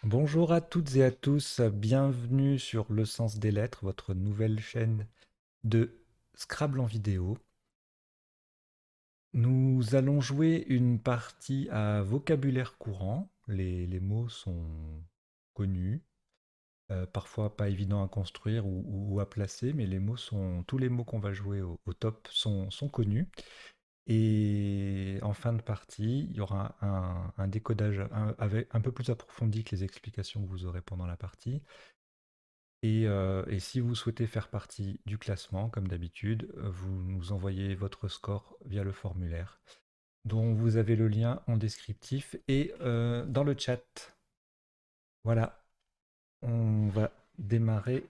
Bonjour à toutes et à tous, bienvenue sur Le Sens des Lettres, votre nouvelle chaîne de Scrabble en vidéo. Nous allons jouer une partie à vocabulaire courant. Les mots sont connus, parfois pas évidents à construire ou à placer, mais tous les mots qu'on va jouer au top sont connus. Et en fin de partie, il y aura un décodage avec, un peu plus approfondi que les explications que vous aurez pendant la partie. Et si vous souhaitez faire partie du classement, comme d'habitude, vous nous envoyez votre score via le formulaire, dont vous avez le lien en descriptif et dans le chat. Voilà, on va démarrer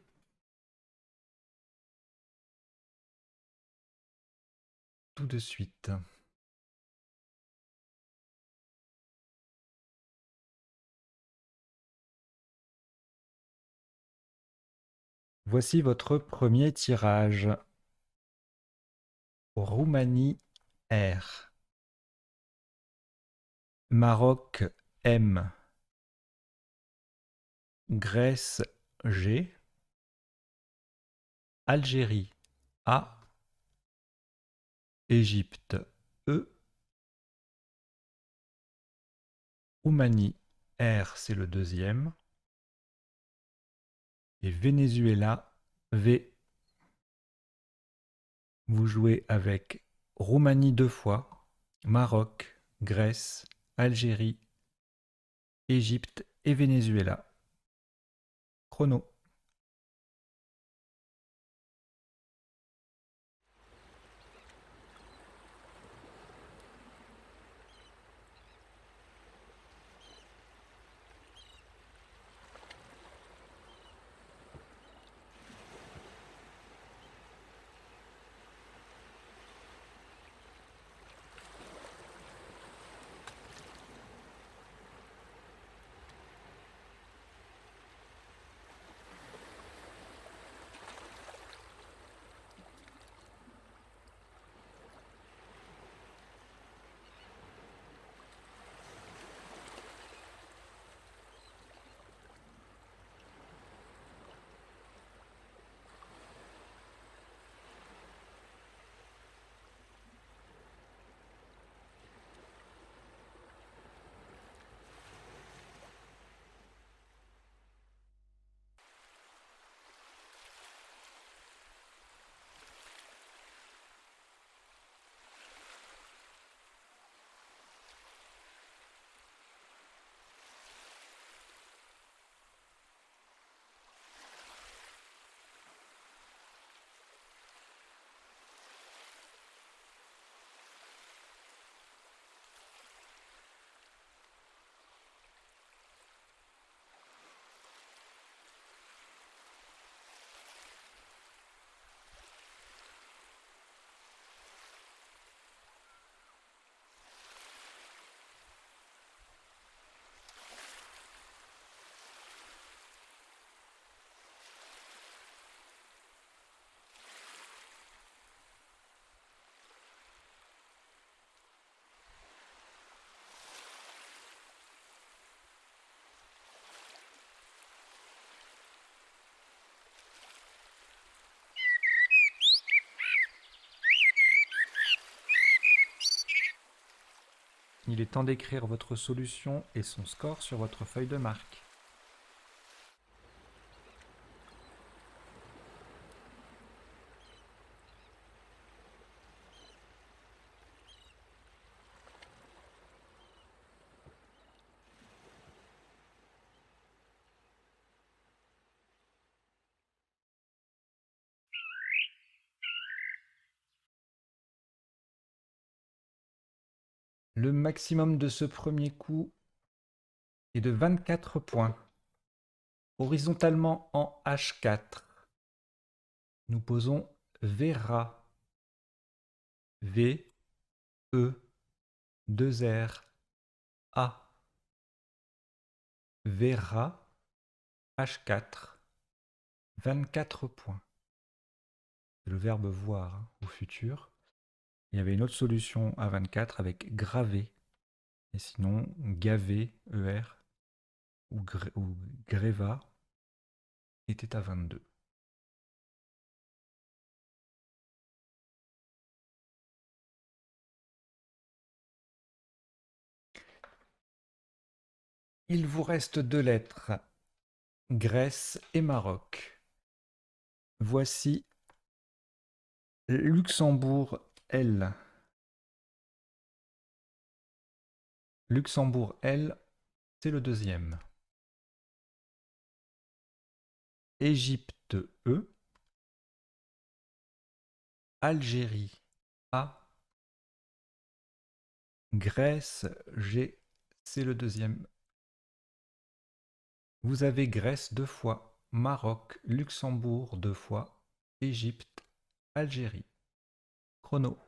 tout de suite. Voici votre premier tirage. Roumanie R. Maroc M. Grèce G. Algérie A. Égypte E. Roumanie R, c'est le deuxième. Et Venezuela V. Vous jouez avec Roumanie deux fois, Maroc, Grèce, Algérie, Égypte et Venezuela. Chrono. Il est temps d'écrire votre solution et son score sur votre feuille de marque. Le maximum de ce premier coup est de 24 points. Horizontalement en H4, nous posons Vera. V, E, 2 R, A. Vera, H4, 24 points. C'est le verbe voir au futur. Il y avait une autre solution à 24 avec graver. Et sinon, gaver, ER, ou Greva était à 22. Il vous reste 2 lettres, Grèce et Maroc. Voici Luxembourg L. Luxembourg L, c'est le deuxième. Égypte E. Algérie A. Grèce G, c'est le deuxième. Vous avez Grèce 2 fois, Maroc, Luxembourg 2 fois, Égypte, Algérie. Chrono.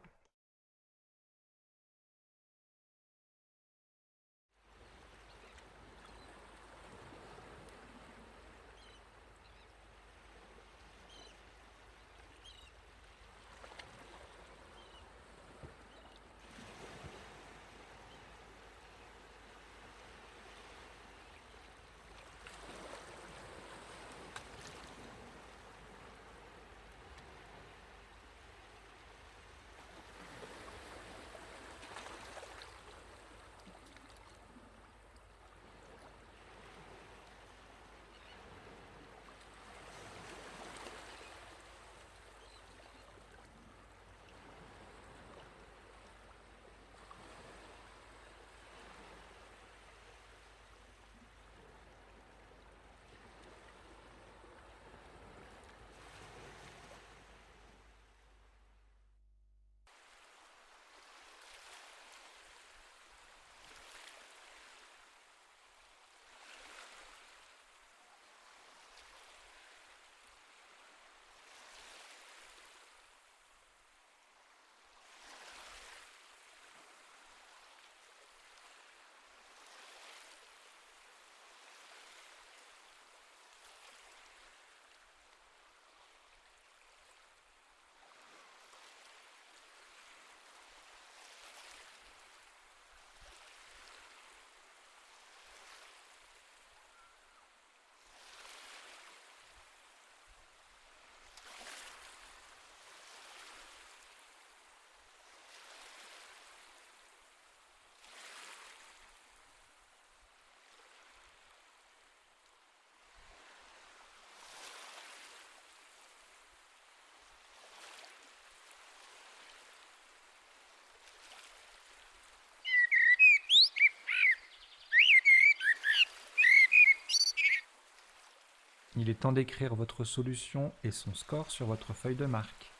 Il est temps d'écrire votre solution et son score sur votre feuille de marque.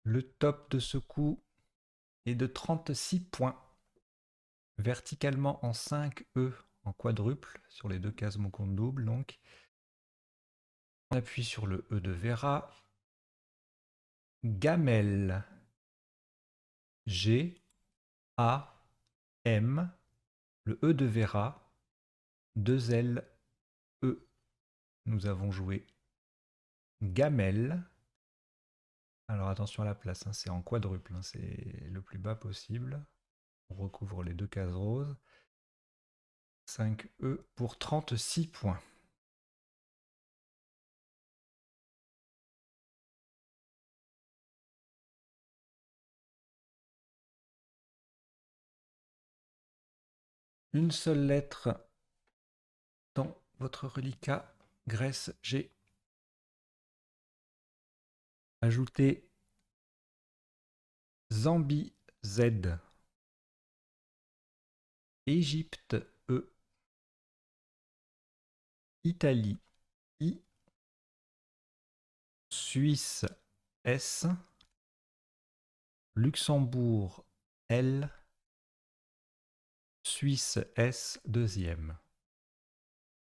Le top de ce coup est de 36 points. Verticalement en 5 E en quadruple sur les deux cases mon compte double. Donc, on appuie sur le E de Vera. Gamelle. G, A, M. Le E de Vera. 2 L, E. Nous avons joué gamelle. Alors attention à la place, hein, c'est en quadruple, hein, c'est le plus bas possible. On recouvre les deux cases roses. 5 E pour 36 points. Une seule lettre dans votre reliquat. Grèce G. Ajoutez Zambie Z. Égypte E. Italie I. Suisse S. Luxembourg L. Suisse S deuxième.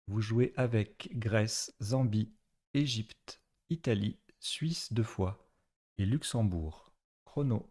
Vous jouez avec Grèce, Zambie, Égypte, Italie, Suisse 2 fois et Luxembourg. Chrono.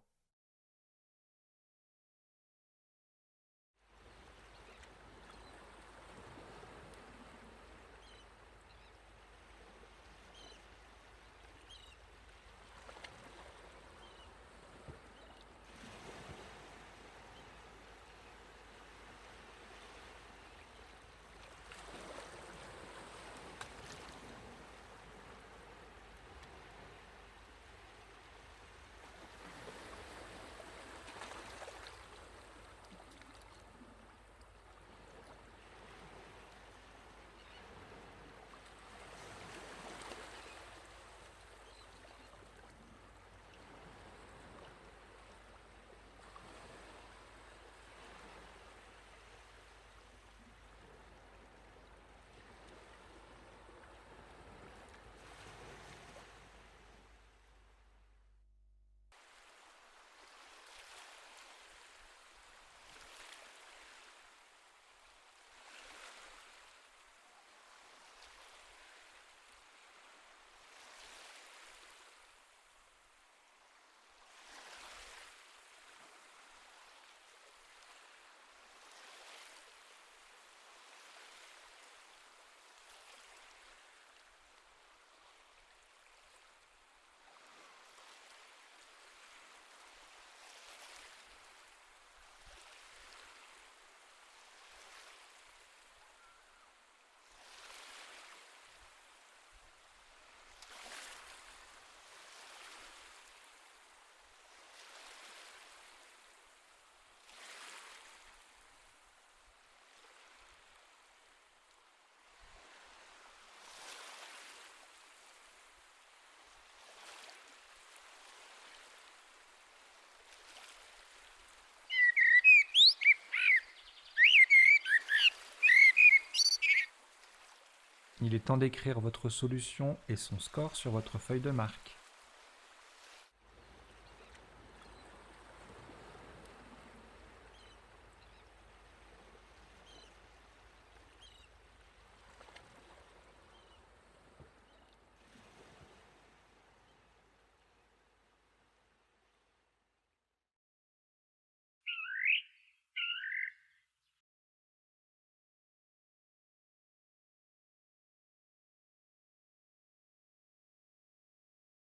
Il est temps d'écrire votre solution et son score sur votre feuille de marque.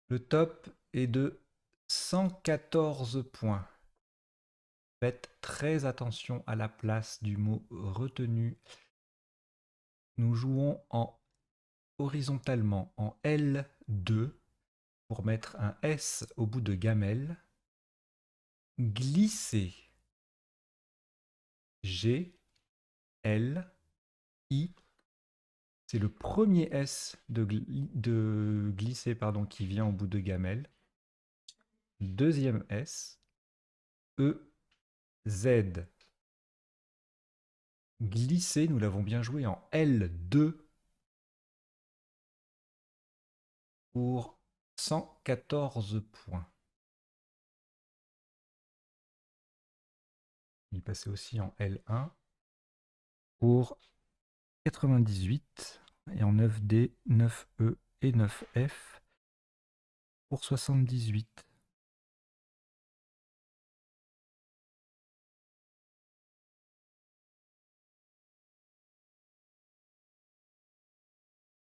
Le top est de 114 points. Faites très attention à la place du mot retenu. Nous jouons horizontalement en L2 pour mettre un S au bout de gamelle. Glisser. G, L, I. C'est le premier S de glisser qui vient au bout de gamelle. Deuxième S. E, Z. Glisser, nous l'avons bien joué en L2 pour 114 points. Il passait aussi en L1 pour 98 et en 9D, 9E et 9F pour 78.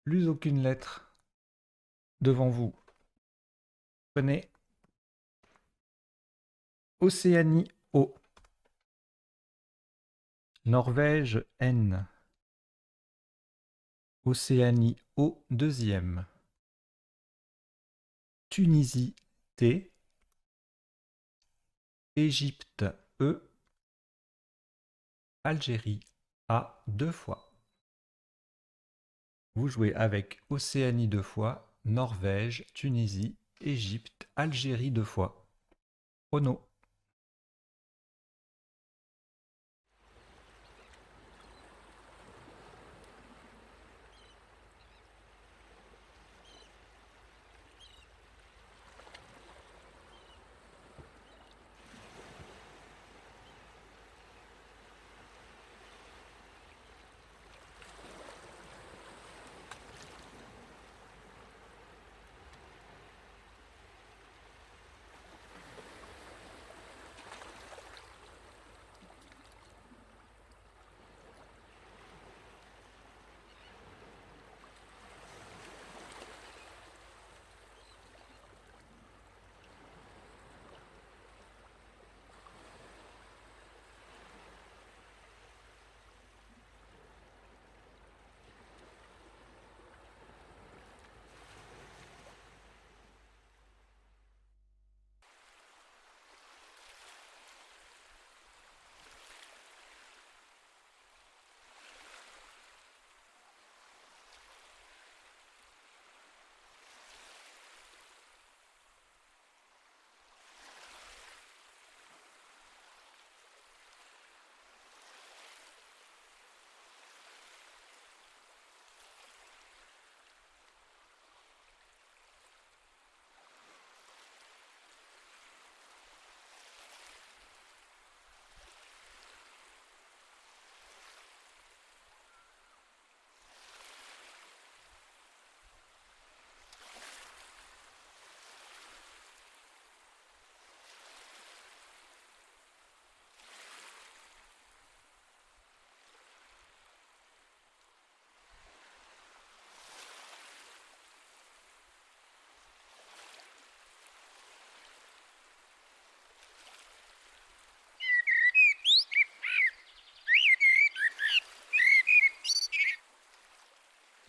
Plus aucune lettre devant vous. Prenez Océanie O, Norvège N, Océanie O deuxième, Tunisie T, Égypte E, Algérie A 2 fois. Vous jouez avec Océanie 2 fois, Norvège, Tunisie, Égypte, Algérie 2 fois. Chrono.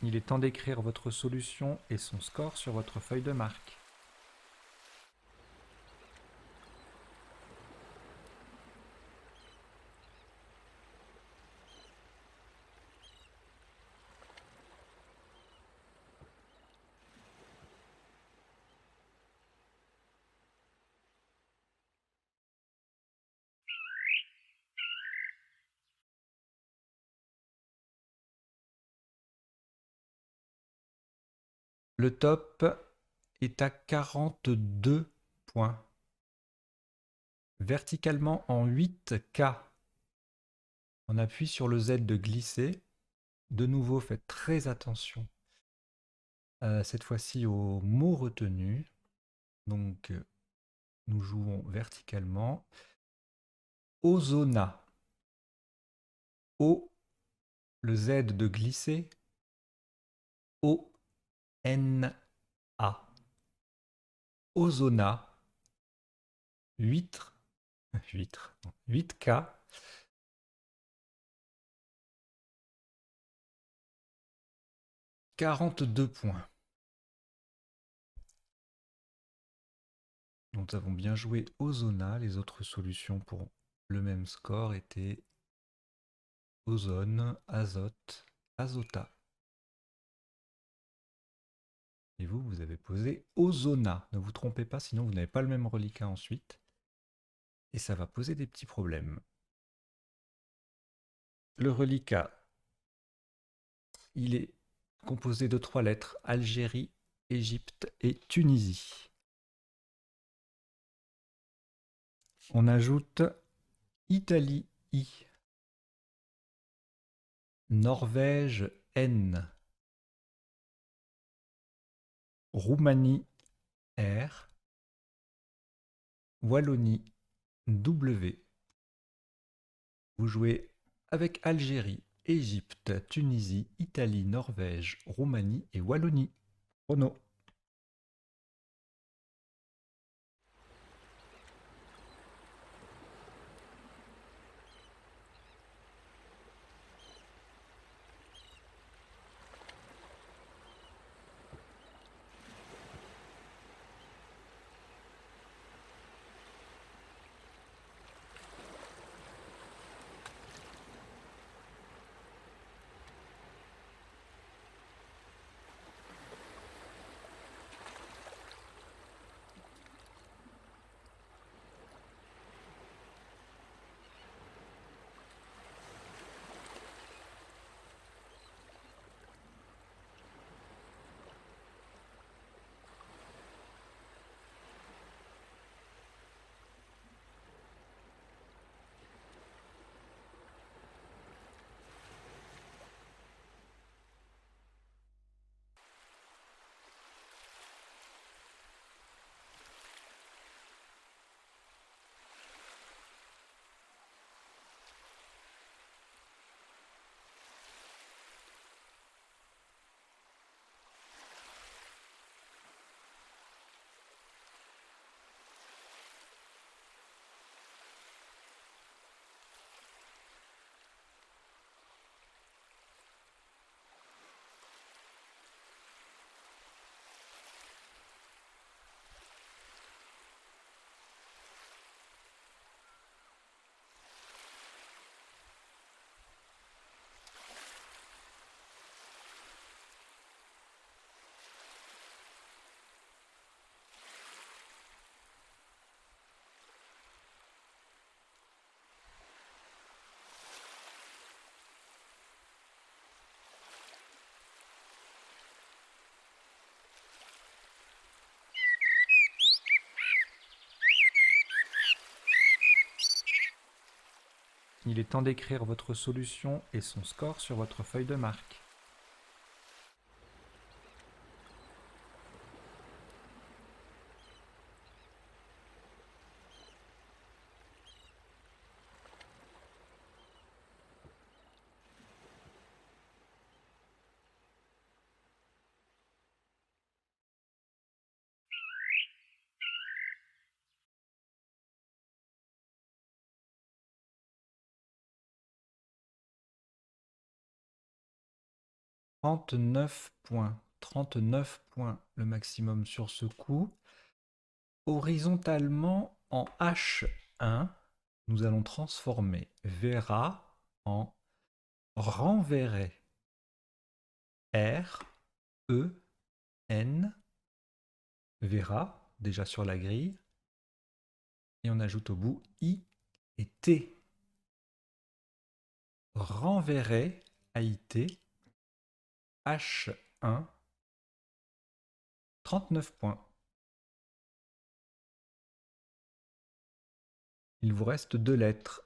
Il est temps d'écrire votre solution et son score sur votre feuille de marque. Le top est à 42 points. Verticalement en 8K. On appuie sur le Z de glisser. De nouveau, faites très attention. Cette fois-ci aux mots retenus. Donc, nous jouons verticalement. Ozona. O, le Z de glisser. O-N-A. Ozona. Huître. 8K. 42 points. Nous avons bien joué Ozona. Les autres solutions pour le même score étaient ozone, azote, azota. Et vous, vous avez posé ozona. Ne vous trompez pas, sinon vous n'avez pas le même reliquat ensuite. Et ça va poser des petits problèmes. Le reliquat, il est composé de 3 lettres. Algérie, Égypte et Tunisie. On ajoute Italie, I. Norvège, N. Roumanie, R. Wallonie, W. Vous jouez avec Algérie, Égypte, Tunisie, Italie, Norvège, Roumanie et Wallonie. Chrono. Il est temps d'écrire votre solution et son score sur votre feuille de marque. 39 points. 39 points le maximum sur ce coup. Horizontalement, en H1, nous allons transformer verra en renverrai. R, E, N, verra, déjà sur la grille. Et on ajoute au bout I et T. Renverrai, AIT, H1, 39 points. Il vous reste 2 lettres,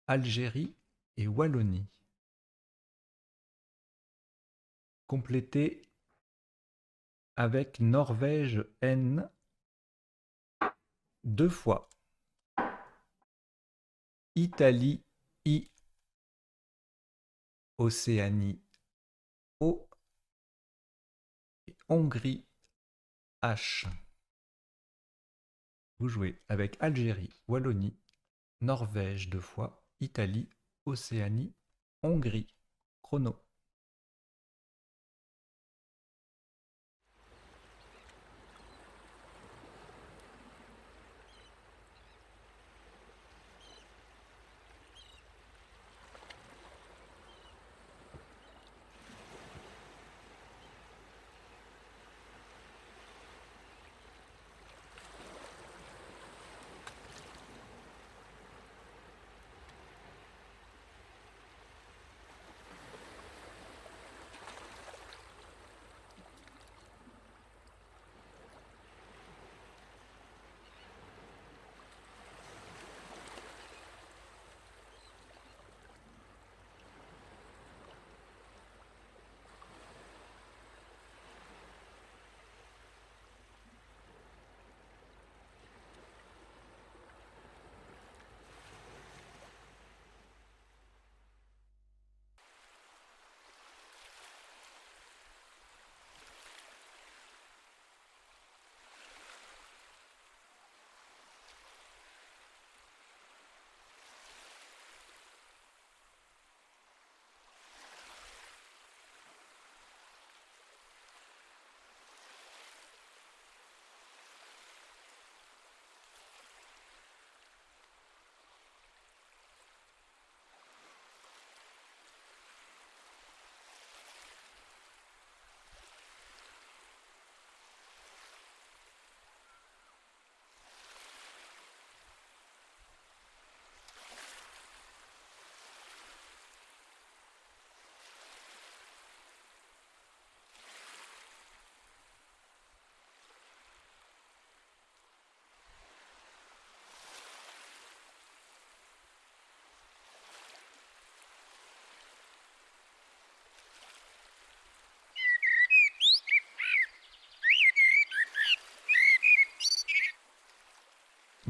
Algérie et Wallonie. Complétez avec Norvège N 2 fois. Italie I, Océanie O et Hongrie H. Vous jouez avec Algérie, Wallonie, Norvège 2 fois, Italie, Océanie, Hongrie. Chrono.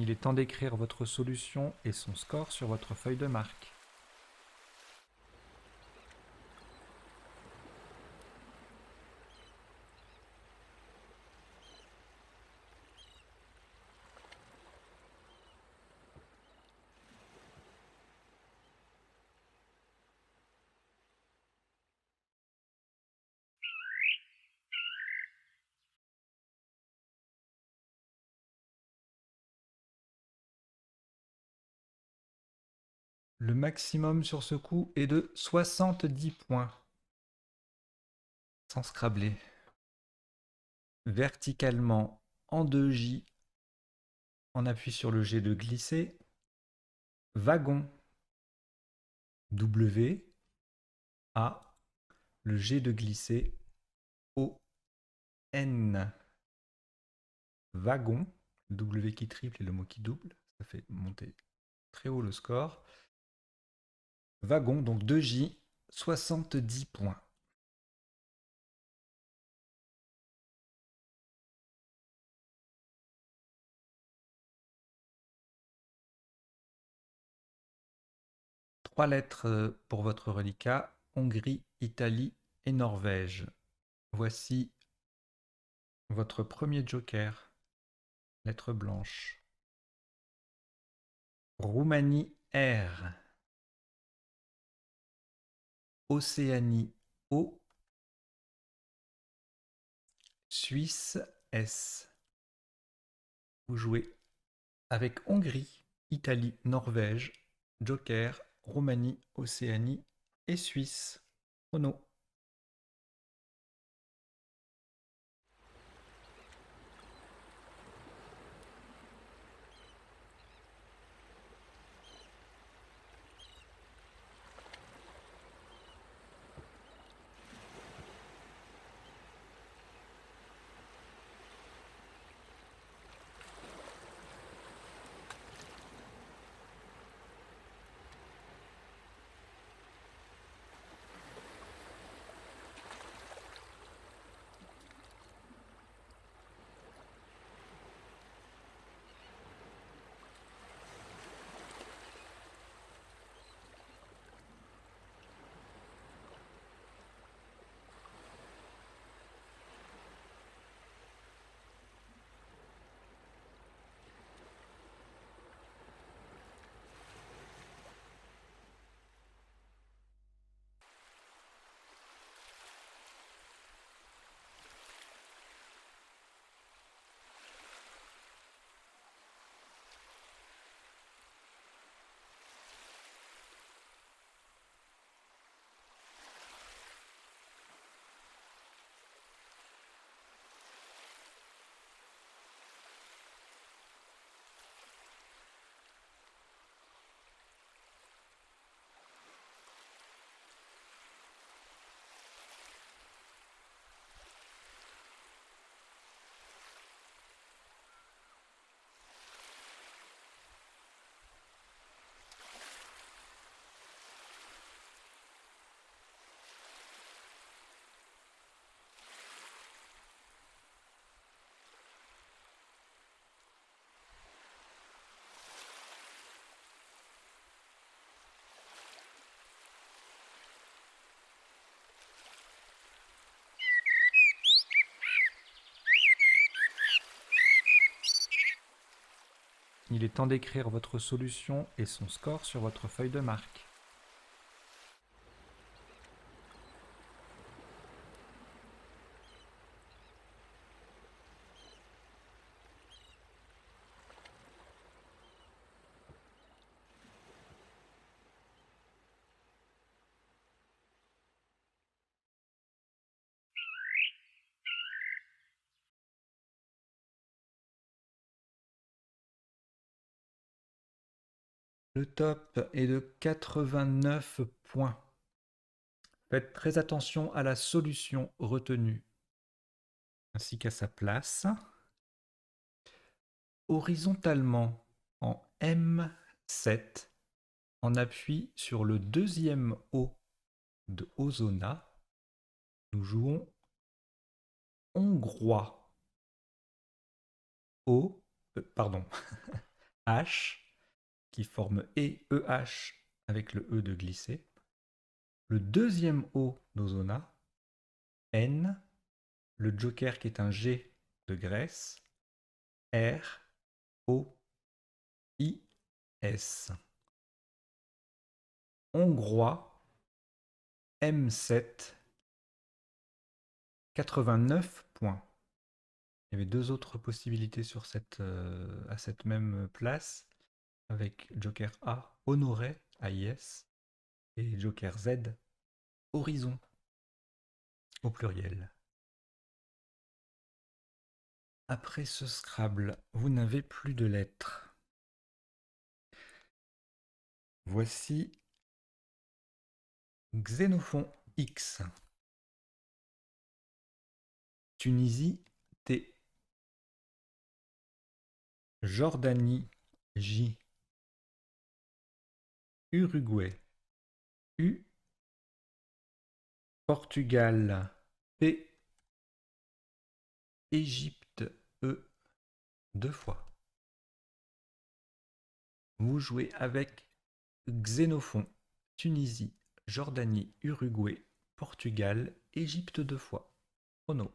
Il est temps d'écrire votre solution et son score sur votre feuille de marque. Le maximum sur ce coup est de 70 points. Sans scrabler. Verticalement en 2J, on appuie sur le G de glisser. Wagon. W, A, le G de glisser. O, N. Wagon. Le W qui triple et le mot qui double. Ça fait monter très haut le score. Wagon, donc 2J, 70 points. Trois lettres pour votre reliquat, Hongrie, Italie et Norvège. Voici votre premier joker, lettre blanche. Roumanie R. Océanie O. Suisse, S. Vous jouez avec Hongrie, Italie, Norvège, Joker, Roumanie, Océanie et Suisse. Chrono. Il est temps d'écrire votre solution et son score sur votre feuille de marque. Le top est de 89 points. Faites très attention à la solution retenue, ainsi qu'à sa place. Horizontalement, en M7, en appui sur le deuxième O de Ozona, nous jouons hongrois. O, pardon, H, qui forme EH avec le E de glisser. Le deuxième O d'Ozona, N, le joker qui est un G de Grèce, R, O, I, S. Hongrois, M7, 89 points. Il y avait deux autres possibilités sur à cette même place, avec Joker A, Honoré, AIS, et Joker Z, Horizon, au pluriel. Après ce Scrabble, vous n'avez plus de lettres. Voici Xénophon X. Tunisie T. Jordanie J. Uruguay U. Portugal P. Égypte E. Deux fois. Vous jouez avec Xénophon, Tunisie, Jordanie, Uruguay, Portugal, Égypte deux fois. Chrono.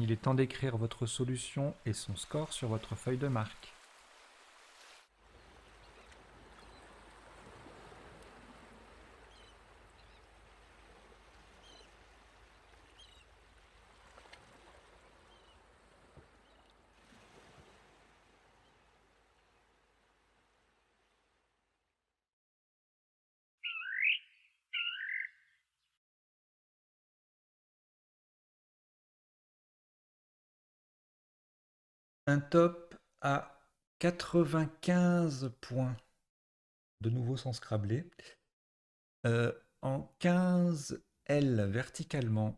Il est temps d'écrire votre solution et son score sur votre feuille de marque. Un top à 95 points, de nouveau sans scrabler. En 15 L verticalement,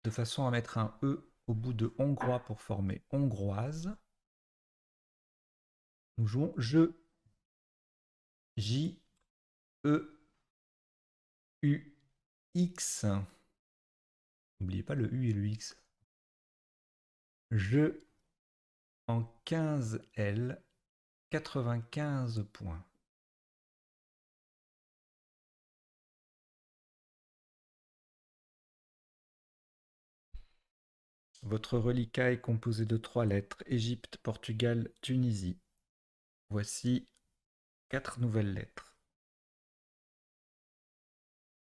de façon à mettre un E au bout de hongrois pour former hongroise. Nous jouons je, J, E, U, X. N'oubliez pas le U et le X. Je en 15 L, 95 points. Votre reliquat est composé de 3 lettres, Égypte, Portugal, Tunisie. Voici 4 nouvelles lettres.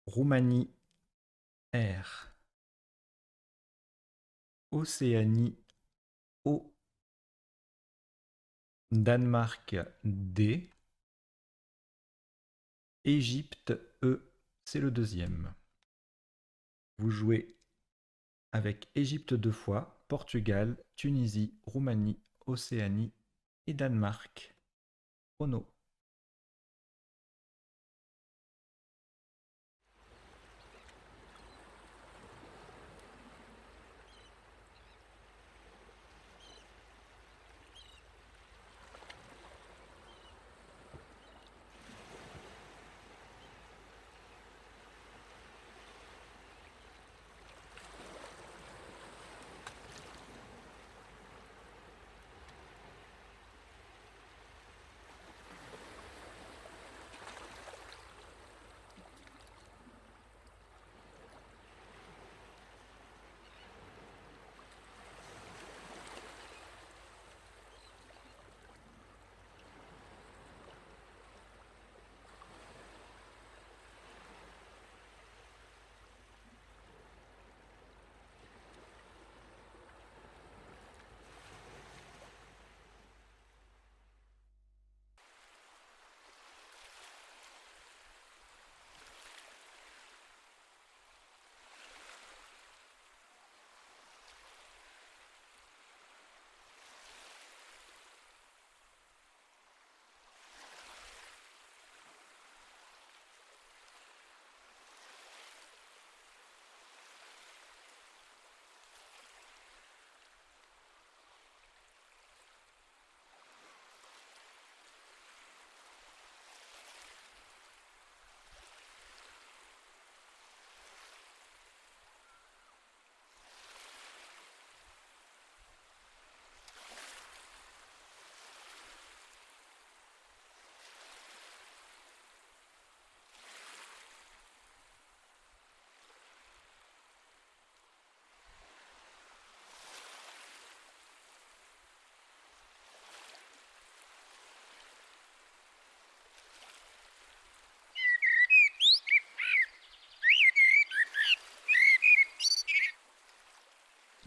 Roumanie, R. Océanie, O. Danemark, D. Égypte, E. C'est le deuxième. Vous jouez avec Égypte 2 fois, Portugal, Tunisie, Roumanie, Océanie et Danemark. Chrono.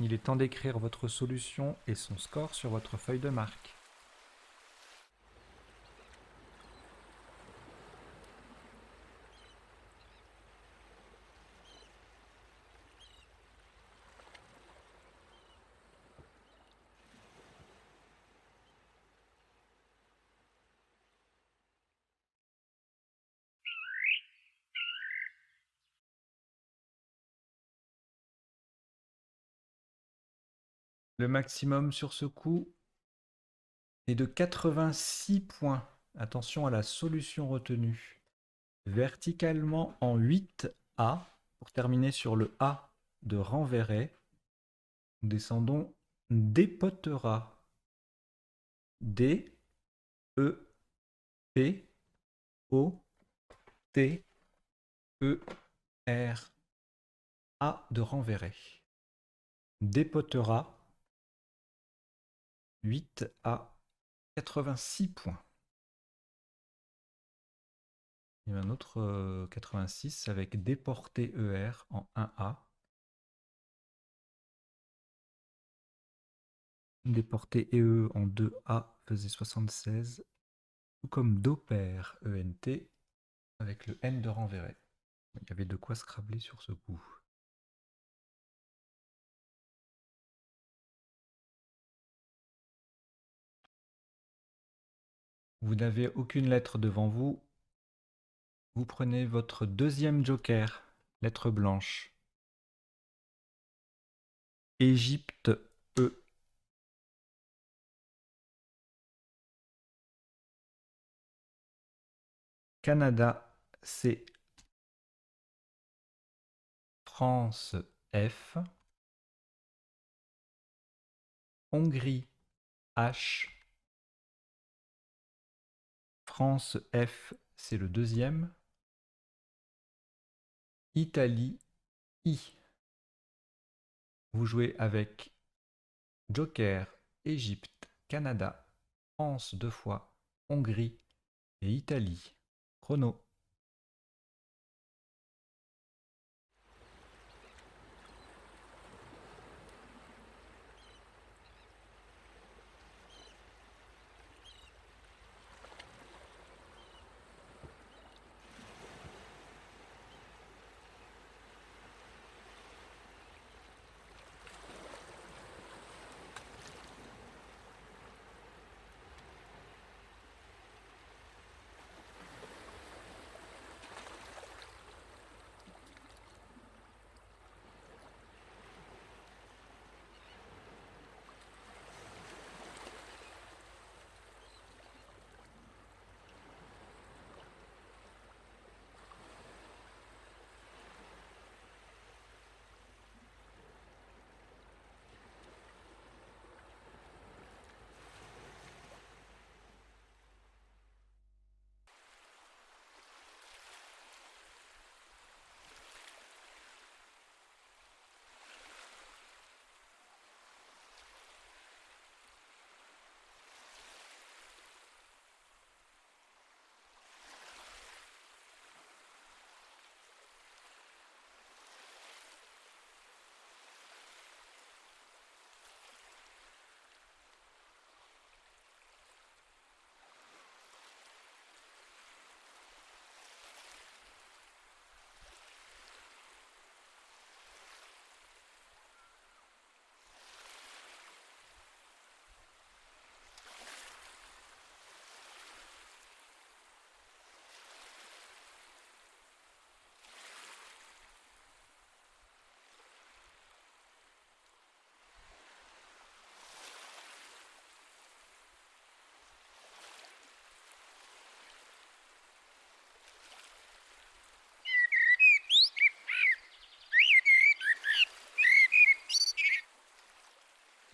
Il est temps d'écrire votre solution et son score sur votre feuille de marque. Le maximum sur ce coup est de 86 points. Attention à la solution retenue. Verticalement en 8A, pour terminer sur le A de Renverret, nous descendons dépotera. D, E, P, O, T, E, R, A de Renverret. dépotera 8 à 86 points. Il y a un autre 86 avec déporté ER en 1A. Déporté EE en 2A faisait 76. Tout comme d'opère ENT avec le N de renverrai. Il y avait de quoi scrabler sur ce coup. Vous n'avez aucune lettre devant vous. Vous prenez votre deuxième joker, lettre blanche. Égypte E. Canada C. France F. Hongrie H. France F, c'est le deuxième. Italie I. Vous jouez avec joker, Égypte, Canada, France 2 fois, Hongrie et Italie. Chrono.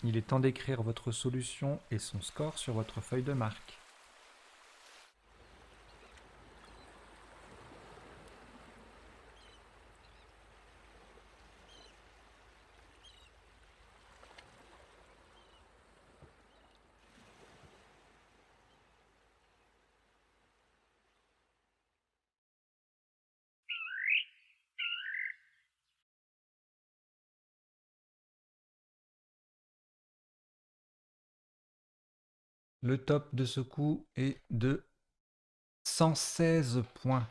Il est temps d'écrire votre solution et son score sur votre feuille de marque. Le top de ce coup est de 116 points.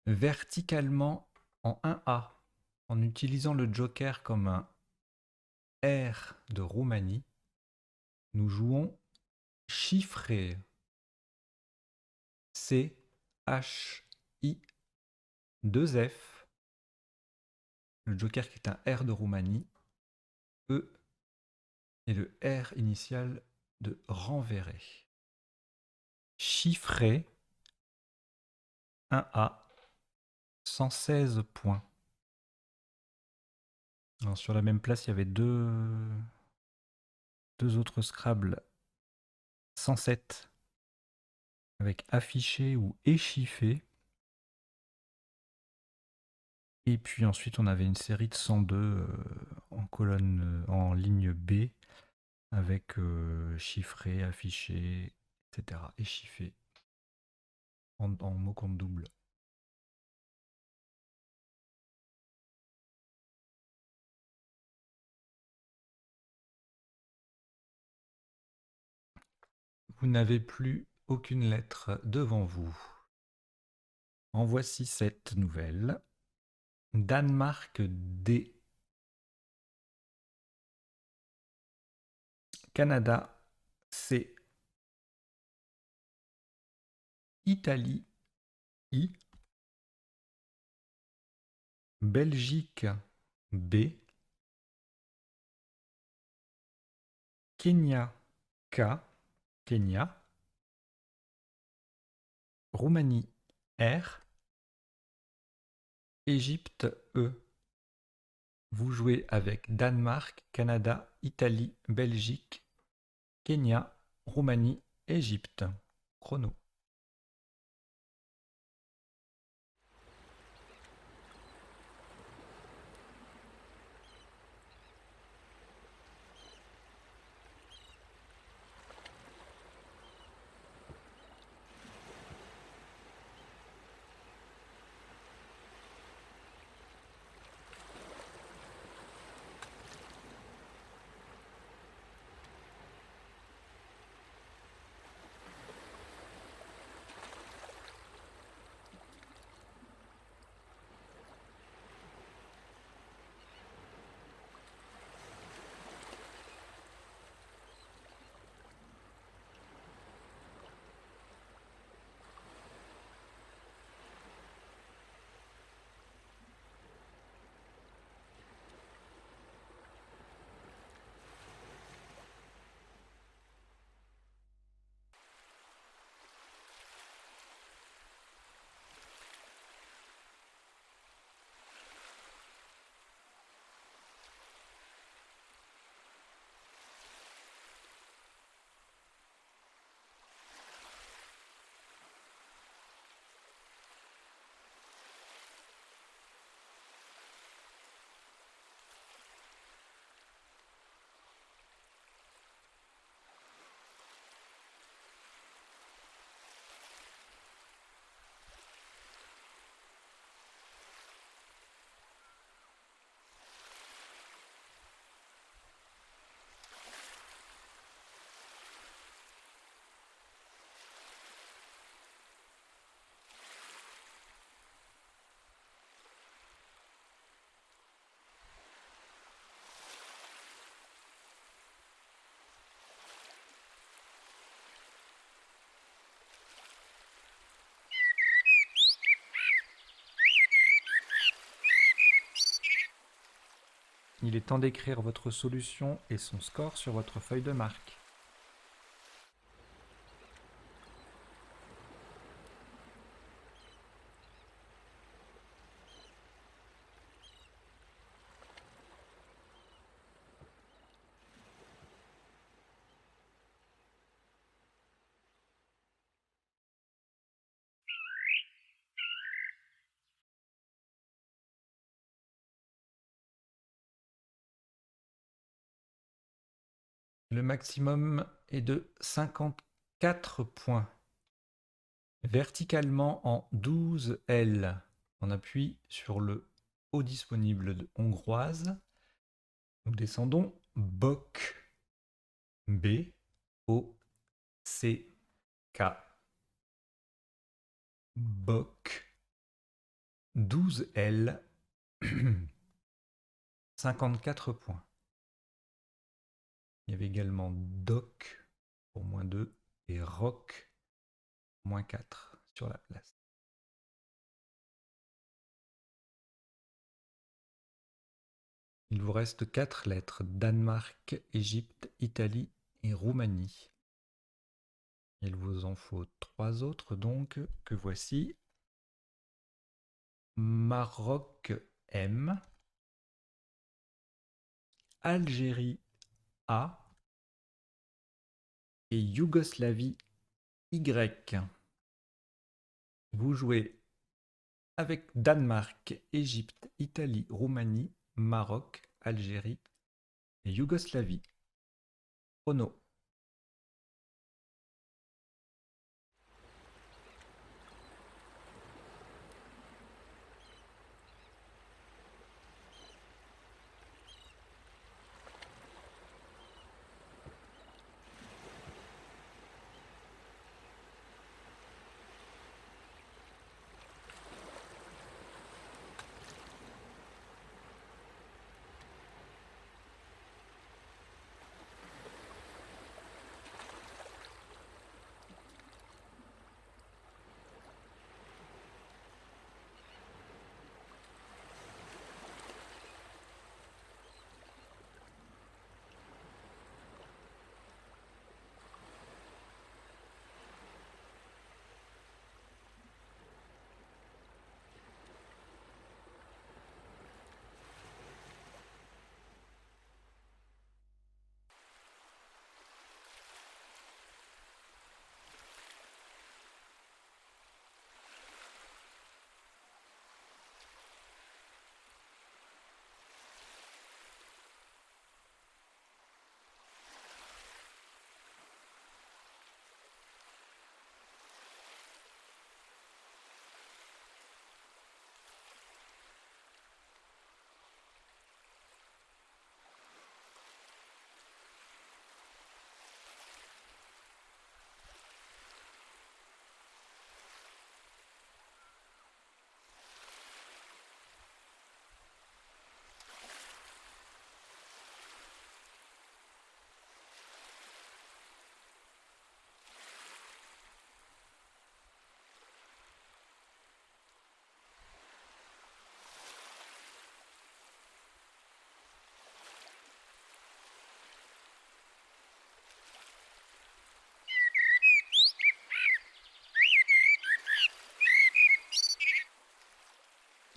Verticalement en 1A, en utilisant le joker comme un R de Roumanie, nous jouons chiffré. C, H, I, 2 F. Le joker qui est un R de Roumanie. E et le R initial de renverrai. Chiffré 1A, 116 points. Alors, sur la même place, il y avait deux autres Scrabble 107 avec affiché ou échiffé. Et puis ensuite, on avait une série de 102 en colonne, en ligne B, avec chiffré, affiché, etc. Et chiffré en mots compte double. Vous n'avez plus aucune lettre devant vous. En voici 7 nouvelles. Danemark D. Canada C. Italie I. Belgique B. Kenya K. Kenya. Roumanie R. Égypte E. Vous jouez avec Danemark, Canada, Italie, Belgique, Kenya, Roumanie, Égypte. Chrono. Il est temps d'écrire votre solution et son score sur votre feuille de marque. Le maximum est de 54 points. Verticalement en 12 L, on appuie sur le haut disponible de hongroise. Nous descendons BOC. B, O, C, K. BOC. 12 L. 54 points. Il y avait également DOC pour -2 et ROC -4 sur la place. Il vous reste 4 lettres: Danemark, Égypte, Italie et Roumanie. Il vous en faut 3 autres donc, que voici. Maroc M, Algérie A et Yougoslavie Y. Vous jouez avec Danemark, Égypte, Italie, Roumanie, Maroc, Algérie et Yougoslavie. Chrono.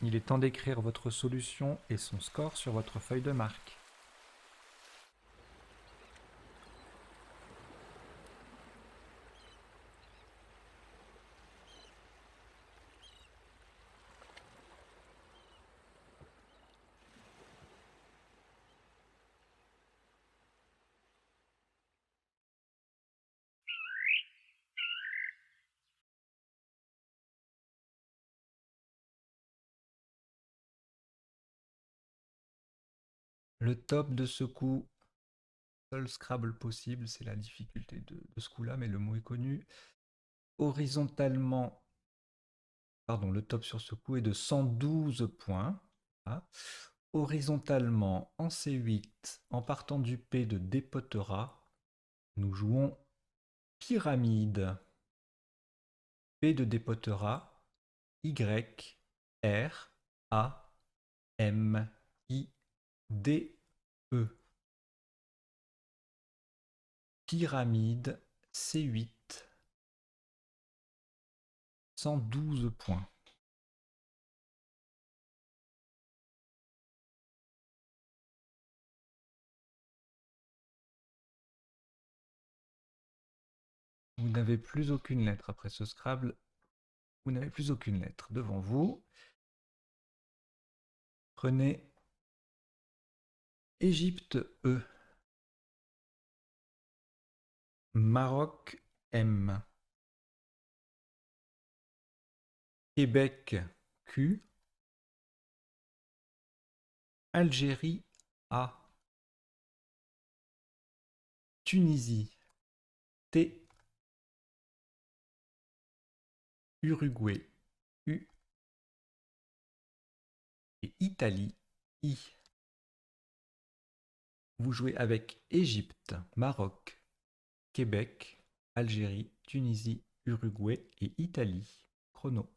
Il est temps d'écrire votre solution et son score sur votre feuille de marque. Le top de ce coup, seul Scrabble possible, c'est la difficulté de ce coup-là, mais le mot est connu. Horizontalement, pardon, le top sur ce coup est de 112 points. Ah. Horizontalement, en C8, en partant du P de dépotera, nous jouons pyramide. P de dépotera, Y, R, A, M, I, D, E. Pyramide, C8, 112 points. Vous n'avez plus aucune lettre après ce Scrabble. Vous n'avez plus aucune lettre devant vous. Prenez Égypte E. Maroc M. Québec Q. Algérie A. Tunisie T. Uruguay U. Et Italie I. Vous jouez avec Égypte, Maroc, Québec, Algérie, Tunisie, Uruguay et Italie. Chrono.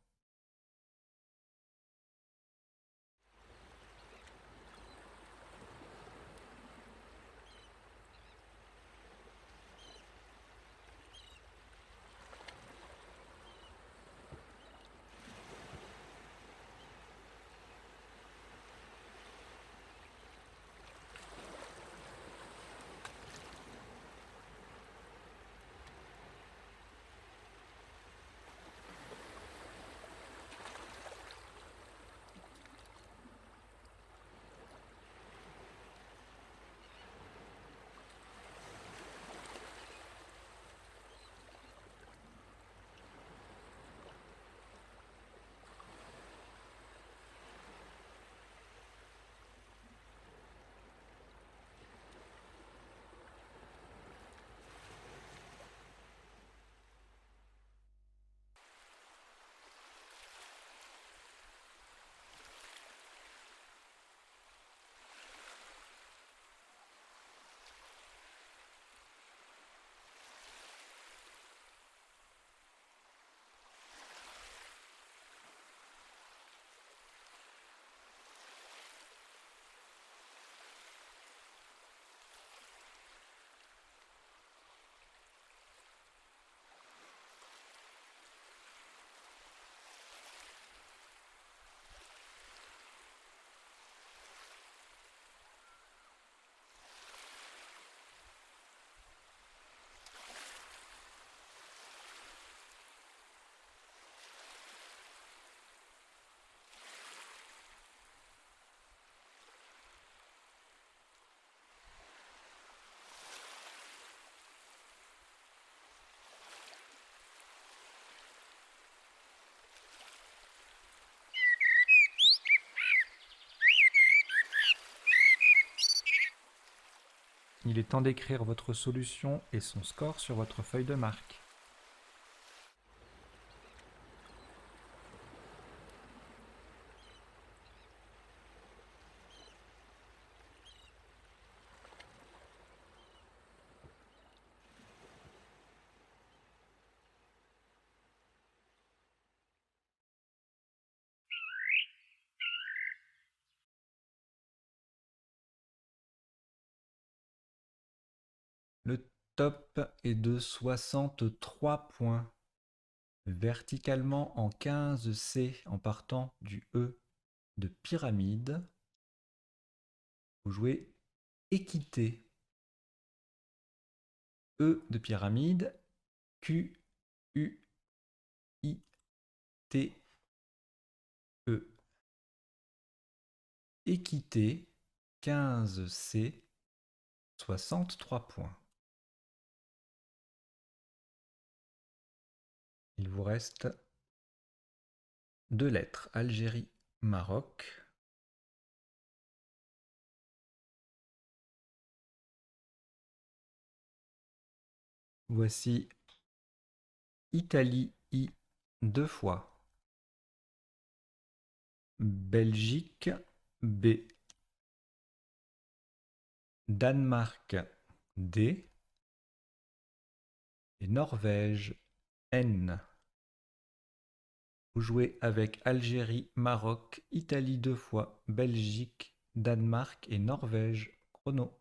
Il est temps d'écrire votre solution et son score sur votre feuille de marque. Le top est de 63 points. Verticalement en 15C en partant du E de pyramide. Vous jouez équité. E de pyramide, Q, U, I, T, E. Équité, 15C, 63 points. Il vous reste 2 lettres, Algérie, Maroc. Voici Italie, I, 2 fois. Belgique, B. Danemark, D. Et Norvège, N. Vous jouez avec Algérie, Maroc, Italie 2 fois, Belgique, Danemark et Norvège. Chrono.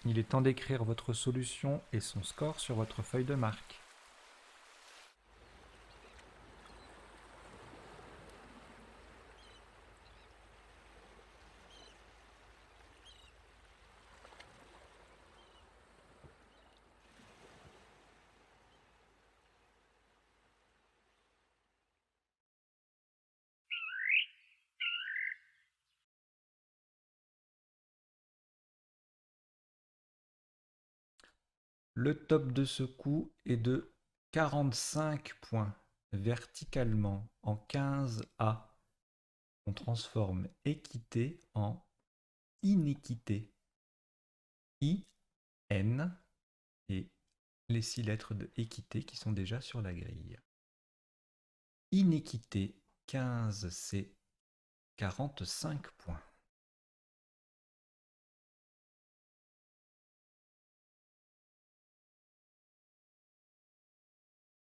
Il est temps d'écrire votre solution et son score sur votre feuille de marque. Le top de ce coup est de 45 points. Verticalement en 15A. On transforme équité en inéquité. I, N et les 6 lettres de équité qui sont déjà sur la grille. Inéquité 15C, 45 points.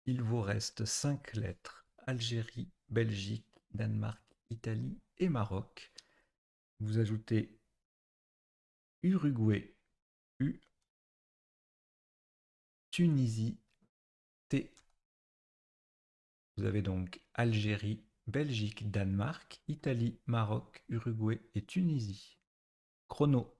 Il vous reste 5 lettres. Algérie, Belgique, Danemark, Italie et Maroc. Vous ajoutez Uruguay, U, Tunisie, T. Vous avez donc Algérie, Belgique, Danemark, Italie, Maroc, Uruguay et Tunisie. Chrono.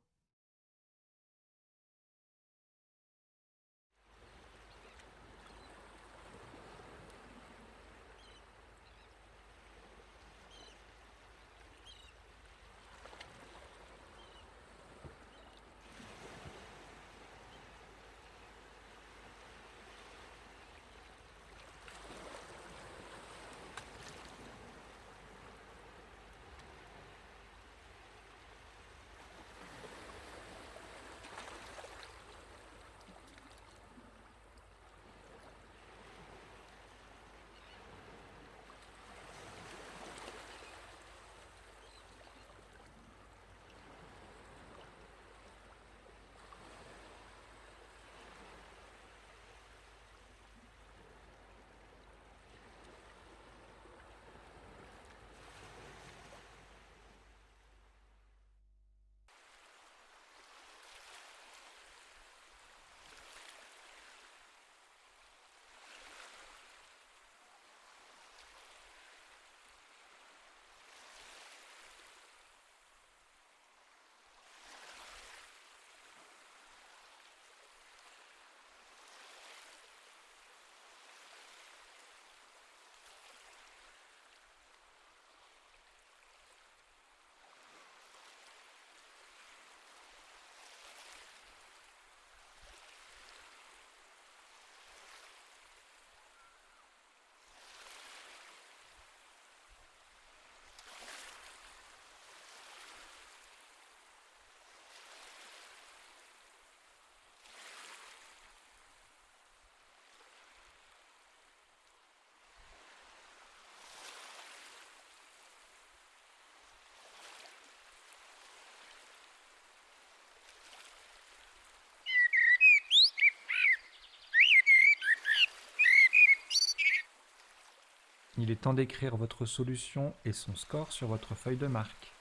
Il est temps d'écrire votre solution et son score sur votre feuille de marque.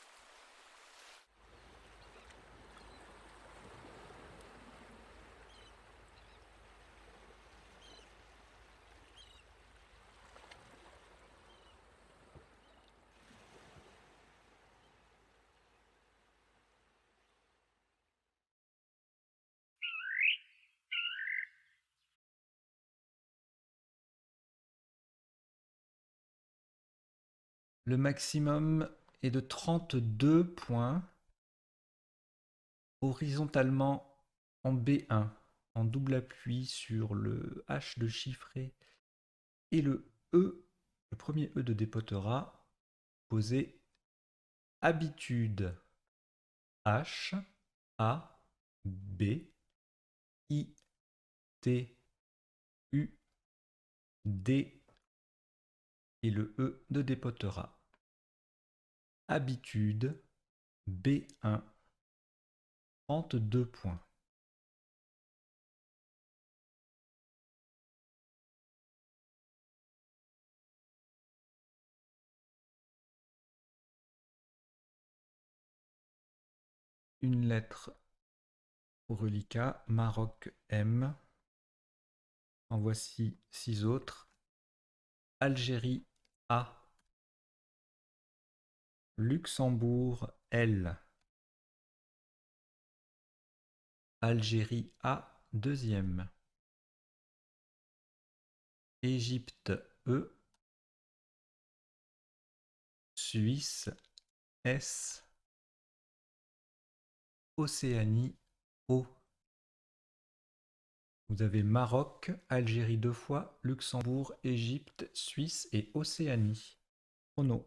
Le maximum est de 32 points horizontalement en B1, en double appui sur le H de chiffré et le E, le premier E de dépotera, posé habitude. H, A, B, I, T, U, D et le E de dépotera. Habitude, B1, 32 points. Une lettre au reliquat, Maroc M. En voici 6 autres. Algérie A. Luxembourg L. Algérie A, deuxième. Égypte E. Suisse S. Océanie O. Vous avez Maroc, Algérie 2 fois, Luxembourg, Égypte, Suisse et Océanie. Chrono.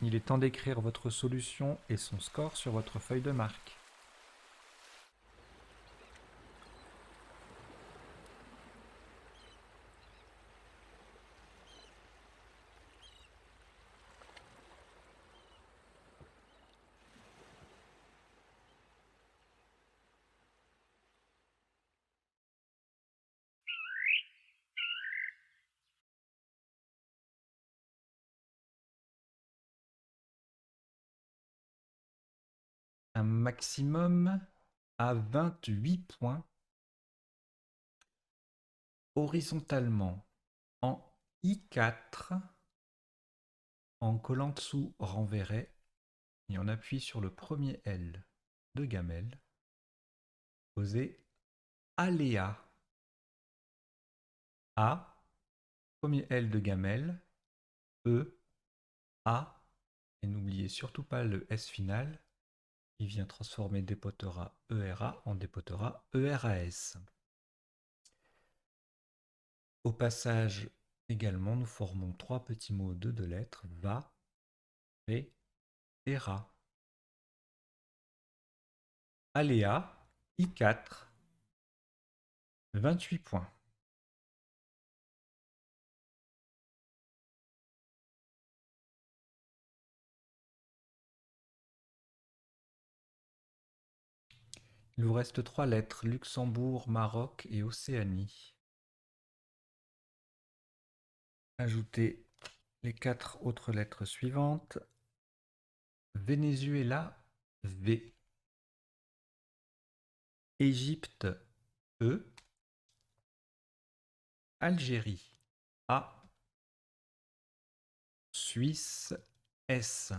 Il est temps d'écrire votre solution et son score sur votre feuille de marque. Un maximum à 28 points horizontalement en I4, en collant dessous renverrai et on appuie sur le premier L de gamelle, posez aléa A, premier L de gamelle, E, A, et n'oubliez surtout pas le S final, qui vient transformer dépotera ERA en dépotera ERAS. Au passage, également, nous formons trois petits mots de deux lettres, va, ré et ra. Aléa, I4, 28 points. Il vous reste trois lettres, Luxembourg, Maroc et Océanie. Ajoutez les quatre autres lettres suivantes. Venezuela, V. Égypte, E. Algérie, A. Suisse, S.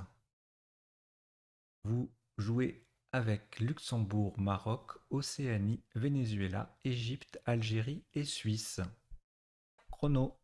Vous jouez avec Luxembourg, Maroc, Océanie, Venezuela, Égypte, Algérie et Suisse. Chrono.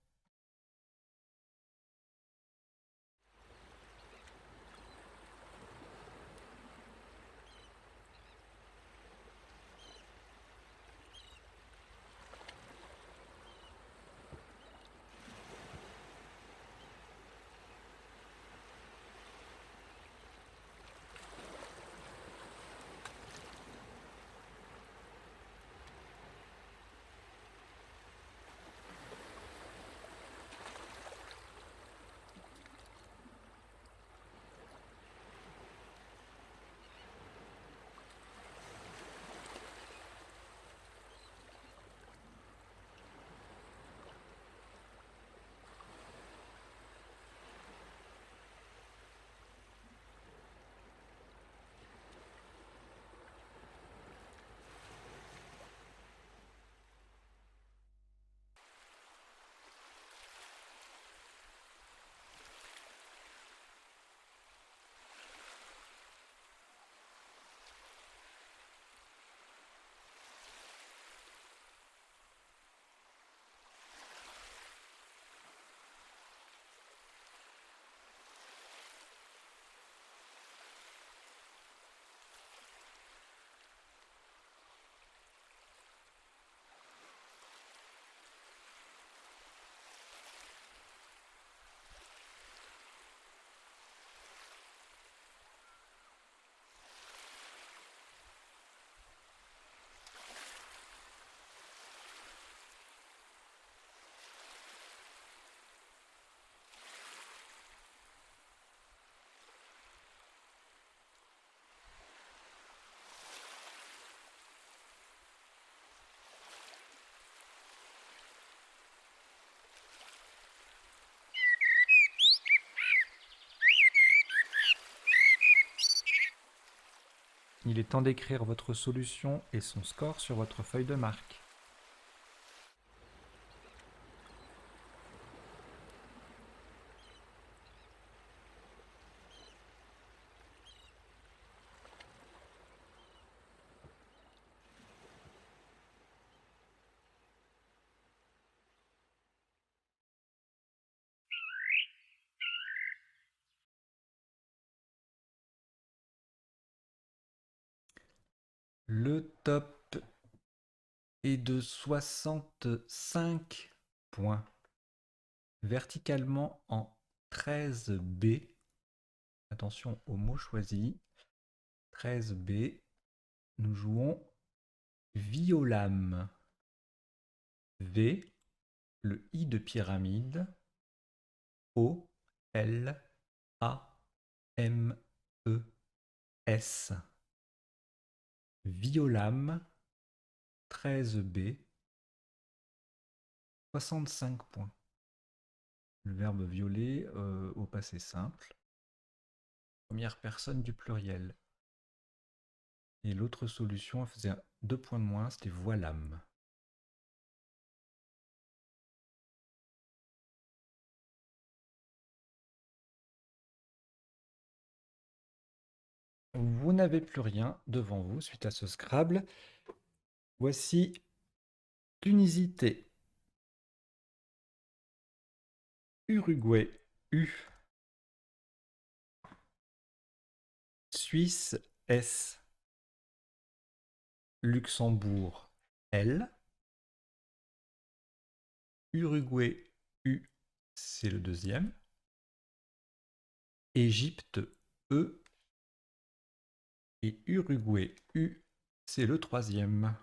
Il est temps d'écrire votre solution et son score sur votre feuille de marque. Le top est de 65 points. Verticalement en 13B, Attention au mot choisi. 13B, nous jouons Violam. V, le I de pyramide. O, L, A, M, E, S. Violam, 13B, 65 points. Le verbe violer au passé simple. Première personne du pluriel. Et l'autre solution, elle faisait 2 points de moins, c'était voilam. Vous n'avez plus rien devant vous suite à ce Scrabble. Voici l'unité. Uruguay, U. Suisse, S. Luxembourg, L. Uruguay, U, c'est le deuxième. Égypte, E. Et Uruguay, U, c'est le troisième.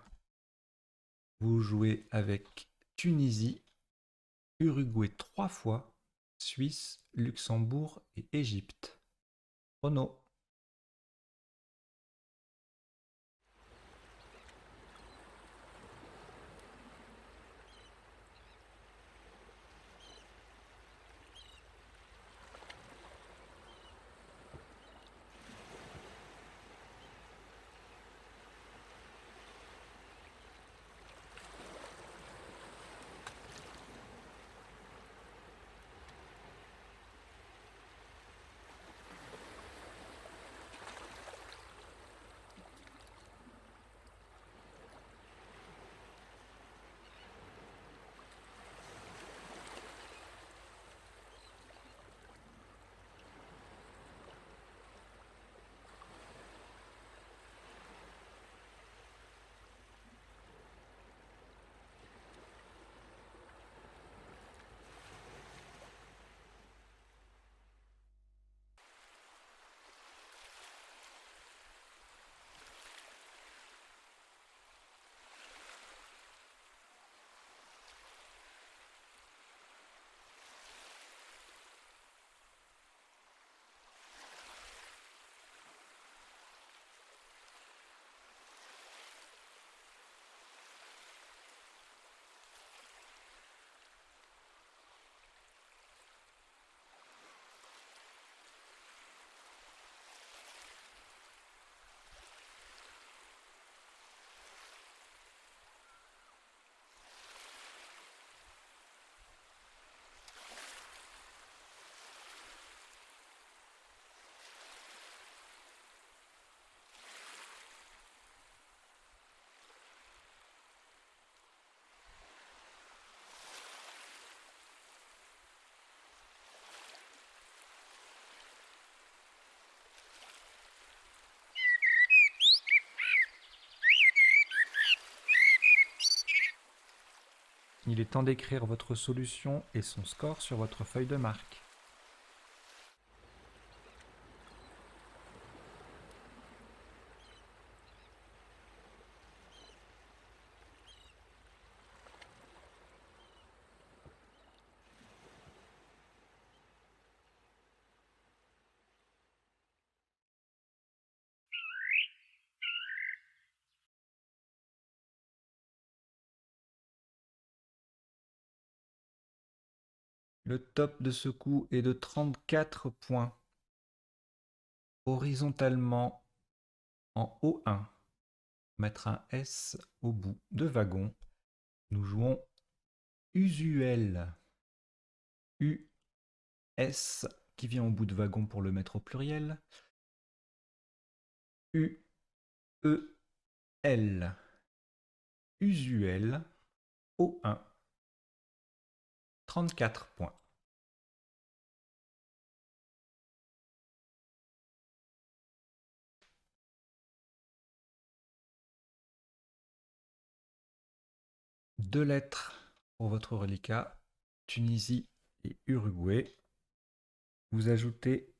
Vous jouez avec Tunisie, Uruguay 3 fois, Suisse, Luxembourg et Égypte. Chrono. Il est temps d'écrire votre solution et son score sur votre feuille de marque. Le top de ce coup est de 34 points. Horizontalement, en O1, mettre un S au bout de wagon. Nous jouons usuel. U-S qui vient au bout de wagon pour le mettre au pluriel. U-E-L. Usuel. O1. 34 points. Deux lettres pour votre reliquat, Tunisie et Uruguay. Vous ajoutez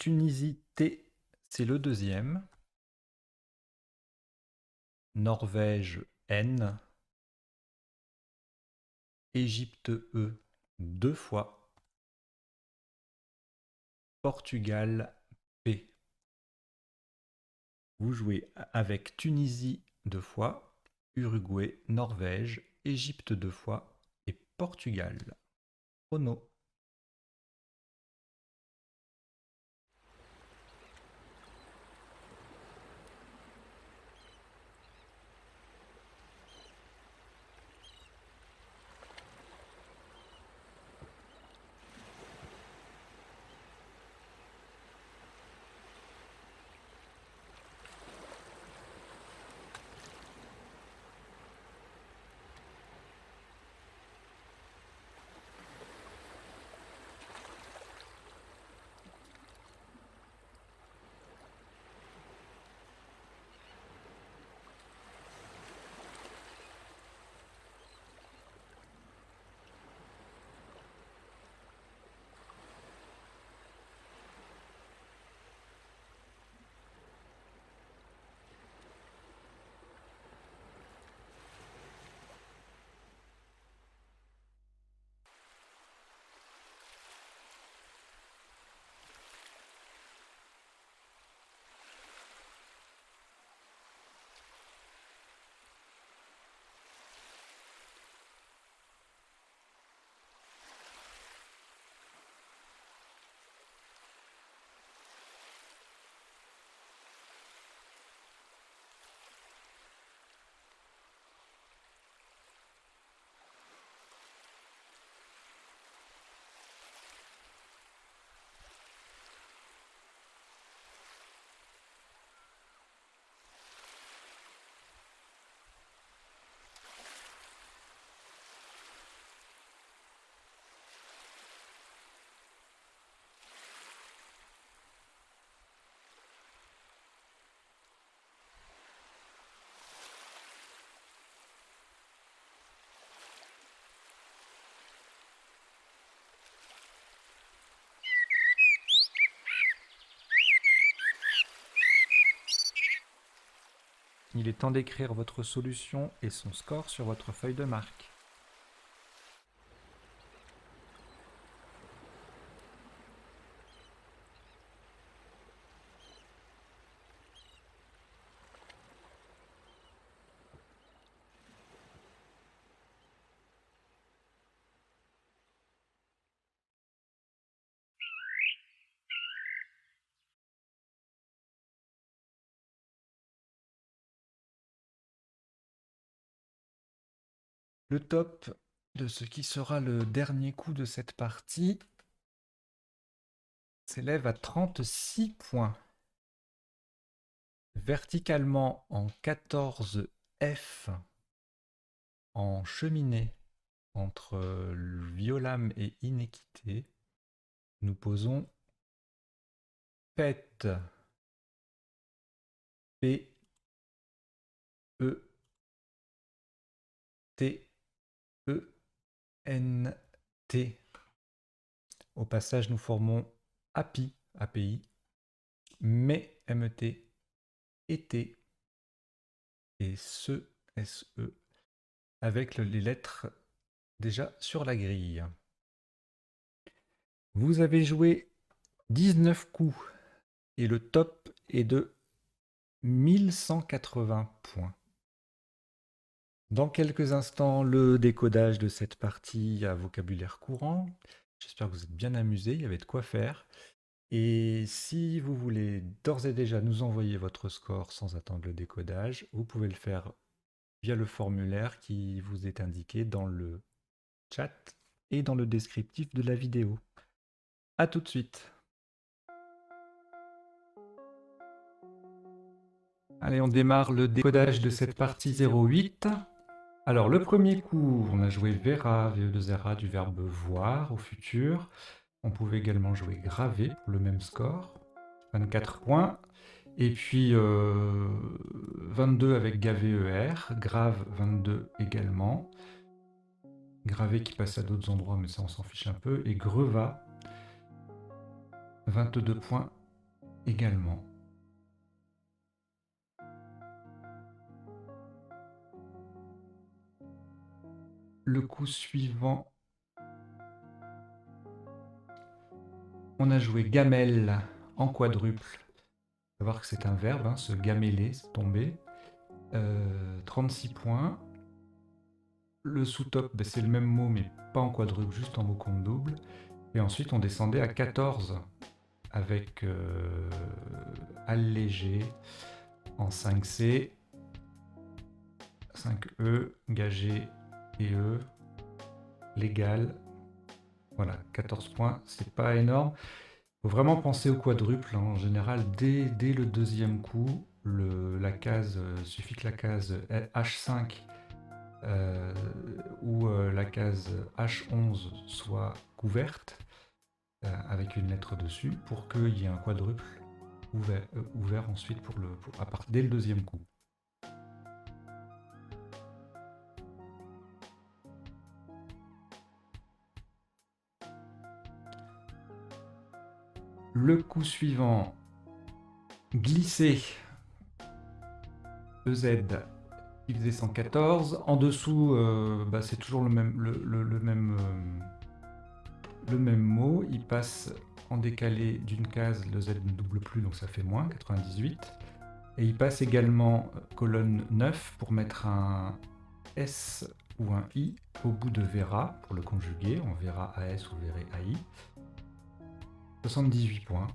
Tunisie T, c'est le deuxième. Norvège N. Égypte E, 2 fois. Portugal P. Vous jouez avec Tunisie 2 fois, Uruguay, Norvège, Égypte 2 fois et Portugal. Chrono. Il est temps d'écrire votre solution et son score sur votre feuille de marque. Le top de ce qui sera le dernier coup de cette partie s'élève à 36 points. Verticalement en 14 F, en cheminée entre Violam et Inéquité, nous posons PET, P, E, T, E, N, T. Au passage, nous formons API, API, mais MT, ET et SE, avec les lettres déjà sur la grille. Vous avez joué 19 coups et le top est de 1180 points. Dans quelques instants, le décodage de cette partie à vocabulaire courant. J'espère que vous êtes bien amusés, il y avait de quoi faire. Et si vous voulez d'ores et déjà nous envoyer votre score sans attendre le décodage, vous pouvez le faire via le formulaire qui vous est indiqué dans le chat et dans le descriptif de la vidéo. A tout de suite. Allez, on démarre le décodage de cette partie 08. Alors, le premier coup, on a joué Vera, VE2RA, du verbe voir au futur. On pouvait également jouer graver pour le même score, 24 points. Et puis 22 avec gaver, grave 22 également. Gravé qui passe à d'autres endroits, mais ça on s'en fiche un peu. Et greva, 22 points également. Le coup suivant, on a joué gamelle en quadruple. Il faut savoir que c'est un verbe, hein, se gameler, c'est tomber. 36 points. Le sous-top, ben, c'est le même mot, mais pas en quadruple, juste en mot compte double. Et ensuite, on descendait à 14 avec allégé en 5C, 5E, gagé et E, légal. Voilà, 14 points, c'est pas énorme. Il faut vraiment penser au quadruple, hein. En général, dès le deuxième coup, suffit que la case H5 ou la case H11 soit couverte avec une lettre dessus pour qu'il y ait un quadruple ouvert ensuite dès le deuxième coup. Le coup suivant, glisser EZ qui faisait 114. En dessous, bah, c'est toujours le même mot. Il passe en décalé d'une case, le Z ne double plus, donc ça fait moins, 98. Et il passe également colonne 9 pour mettre un S ou un I au bout de Vera pour le conjuguer. On verra AS ou verra AI. 78 points.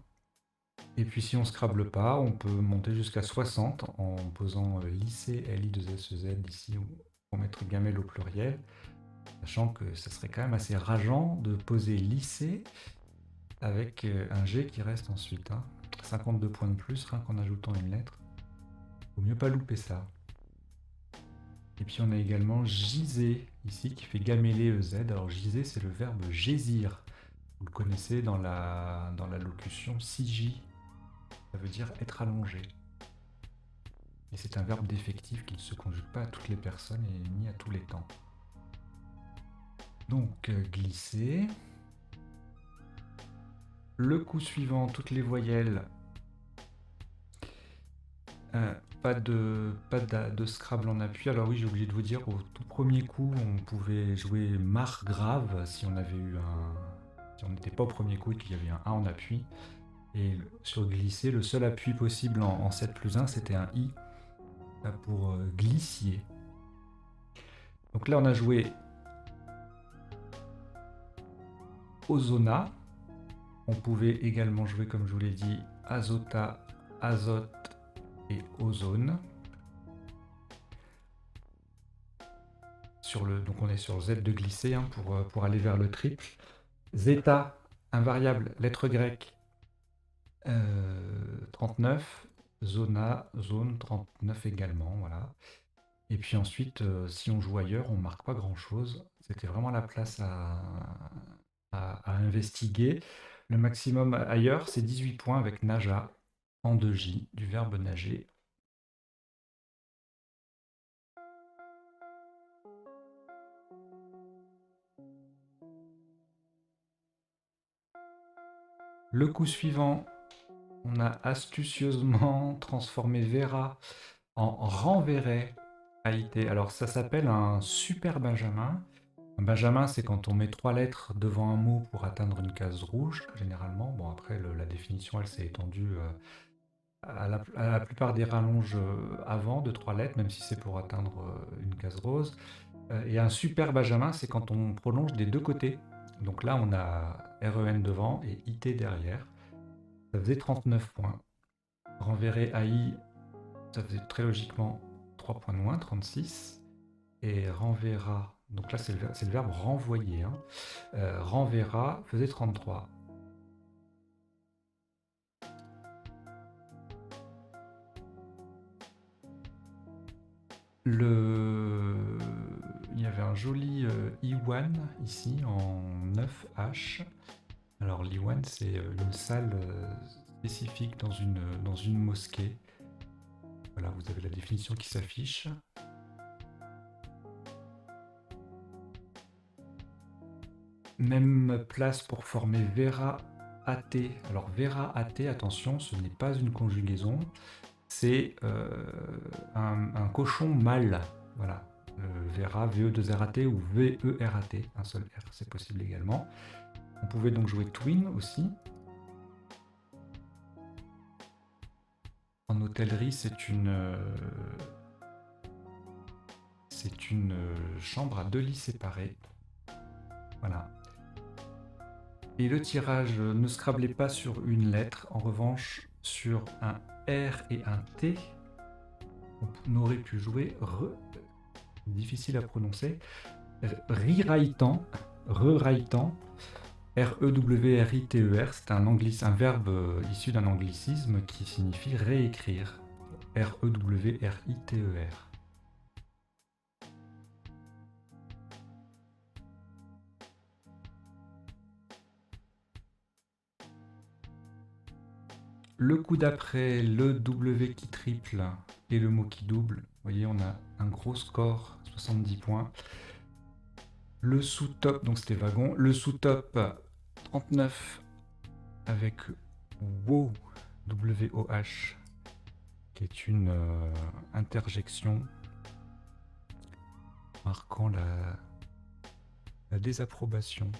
Et puis si on ne scrable pas, on peut monter jusqu'à 60 en posant lycée LI2SEZ ici pour mettre gamelle au pluriel. Sachant que ça serait quand même assez rageant de poser lycée avec un G qui reste ensuite. 52 points de plus, rien qu'en ajoutant une lettre. Vaut mieux pas louper ça. Et puis on a également giser ici qui fait gameler EZ. Alors giser c'est le verbe gésir. Vous le connaissez dans la locution CJ. Ça veut dire être allongé. Et c'est un verbe défectif qui ne se conjugue pas à toutes les personnes et ni à tous les temps. Donc glisser. Le coup suivant, toutes les voyelles. Pas de Scrabble en appui. Alors oui, j'ai oublié de vous dire, au tout premier coup, on pouvait jouer margrave si on avait eu si on n'était pas au premier coup et qu'il y avait un A en appui. Et sur glisser, le seul appui possible en 7 plus 1, c'était un I pour glissier. Donc là, on a joué Ozona. On pouvait également jouer, comme je vous l'ai dit, Azota, Azote et Ozone. Donc on est sur Z de glisser pour aller vers le triple. Zeta, invariable, lettre grecque, 39. Zona, zone, 39 également, voilà. Et puis ensuite, si on joue ailleurs, on marque pas grand-chose. C'était vraiment la place à investiguer. Le maximum ailleurs, c'est 18 points avec Naja, en 2J, du verbe nager. Le coup suivant, on a astucieusement transformé Vera en renverrait AIT. Alors ça s'appelle un super benjamin. Un benjamin, c'est quand on met 3 lettres devant un mot pour atteindre une case rouge, généralement. Bon, après, la définition, elle s'est étendue à la plupart des rallonges avant de 3 lettres, même si c'est pour atteindre une case rose. Et un super benjamin, c'est quand on prolonge des deux côtés. Donc là, on a REN devant et IT derrière. Ça faisait 39 points. Renverrait AI, ça faisait très logiquement 3 points de moins, 36. Et renverra, donc là c'est le verbe renvoyer, renverra faisait 33. Il y avait un joli Iwan ici en 9H. Alors l'Iwan c'est une salle spécifique dans une mosquée. Voilà, vous avez la définition qui s'affiche. Même place pour former Vera AT. Alors Vera AT, attention, ce n'est pas une conjugaison, c'est un cochon mâle. Voilà, Vera, VE2RAT ou VERAT, un seul R, c'est possible également. On pouvait donc jouer Twin aussi. En hôtellerie, c'est une chambre à 2 lits séparés. Voilà. Et le tirage ne scrablait pas sur une lettre. En revanche, sur un R et un T, on aurait pu jouer difficile à prononcer, rewritant, R-E-W-R-I-T-E-R, c'est un verbe issu d'un anglicisme qui signifie réécrire, R-E-W-R-I-T-E-R. Le coup d'après, le W qui triple et le mot qui double. Vous voyez, on a un gros score, 70 points. Le sous-top, donc c'était wagon. Le sous-top, 39 avec WOH, W-O-H, qui est une interjection marquant la désapprobation.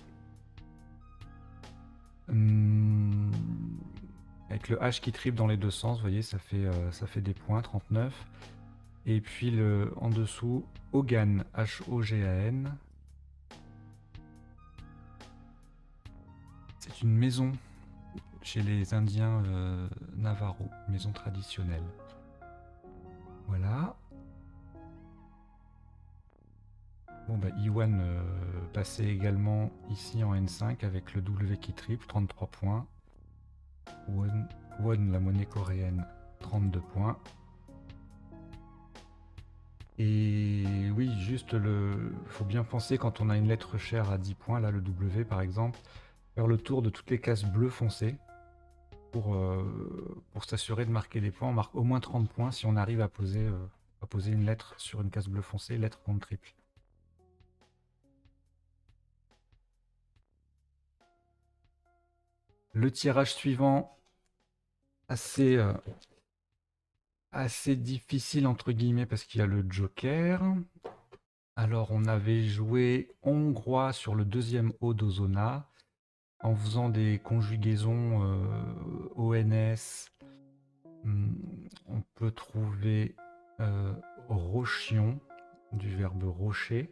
Avec le H qui triple dans les deux sens, vous voyez, ça fait des points, 39. Et puis en dessous, Hogan, H-O-G-A-N. C'est une maison chez les Indiens Navarro, maison traditionnelle. Voilà. Bon bah Iwan passait également ici en N5 avec le W qui triple, 33 points. Won, la monnaie coréenne, 32 points. Et oui, juste faut bien penser quand on a une lettre chère à 10 points, là le W par exemple, faire le tour de toutes les cases bleues foncées pour s'assurer de marquer des points. On marque au moins 30 points si on arrive à poser une lettre sur une case bleue foncée, lettre contre triple. Le tirage suivant, assez difficile entre guillemets parce qu'il y a le joker. Alors on avait joué hongrois sur le deuxième O d'Ozona en faisant des conjugaisons ONS. On peut trouver rochion du verbe rocher.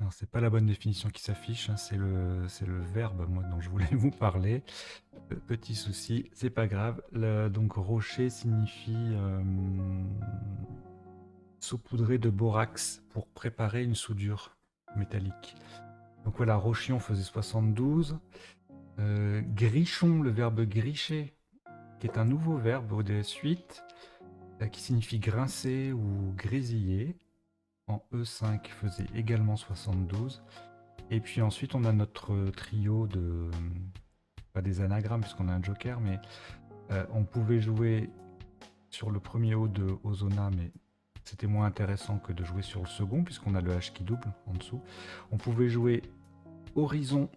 Alors, c'est pas la bonne définition qui s'affiche, hein, c'est le verbe moi, dont je voulais vous parler. Petit souci, c'est pas grave. Donc rocher signifie saupoudrer de borax pour préparer une soudure métallique. Donc voilà, rochion faisait 72. Grichon, le verbe gricher, qui est un nouveau verbe au DS8, qui signifie grincer ou grésiller. En E5 faisait également 72. Et puis ensuite, on a notre trio de... pas des anagrammes, puisqu'on a un joker, mais on pouvait jouer sur le premier O de Ozona, mais c'était moins intéressant que de jouer sur le second, puisqu'on a le H qui double en dessous. On pouvait jouer Horizon,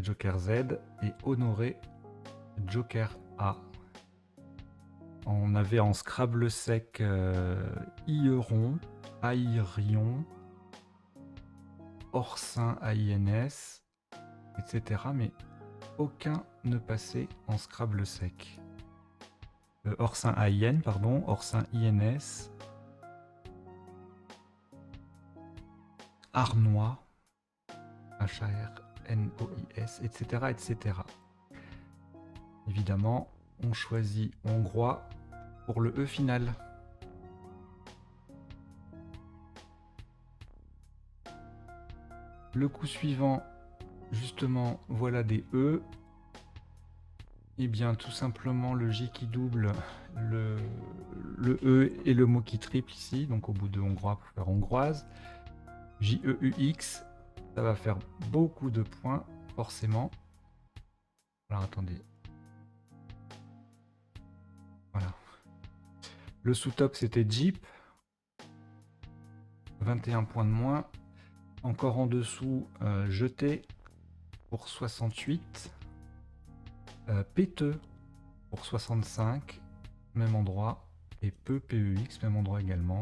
Joker Z, et Honoré, Joker A. On avait en Scrabble sec Ieron, Airion, Orsin AINS, etc. Mais aucun ne passait en Scrabble sec. Orsin AIN, pardon, Orsin INS, Arnois, HARNOIS, etc., etc. Évidemment, on choisit hongrois pour le E final. Le coup suivant, justement, voilà des E. Et bien, tout simplement, le J qui double, le E et le mot qui triple ici, donc au bout de hongrois pour faire hongroise. J-E-U-X, ça va faire beaucoup de points, forcément. Alors attendez, Le sous-top, c'était Jeep. 21 points de moins. Encore en dessous, Jeté pour 68. Péteux pour 65. Même endroit. Et Peu PEX, même endroit également.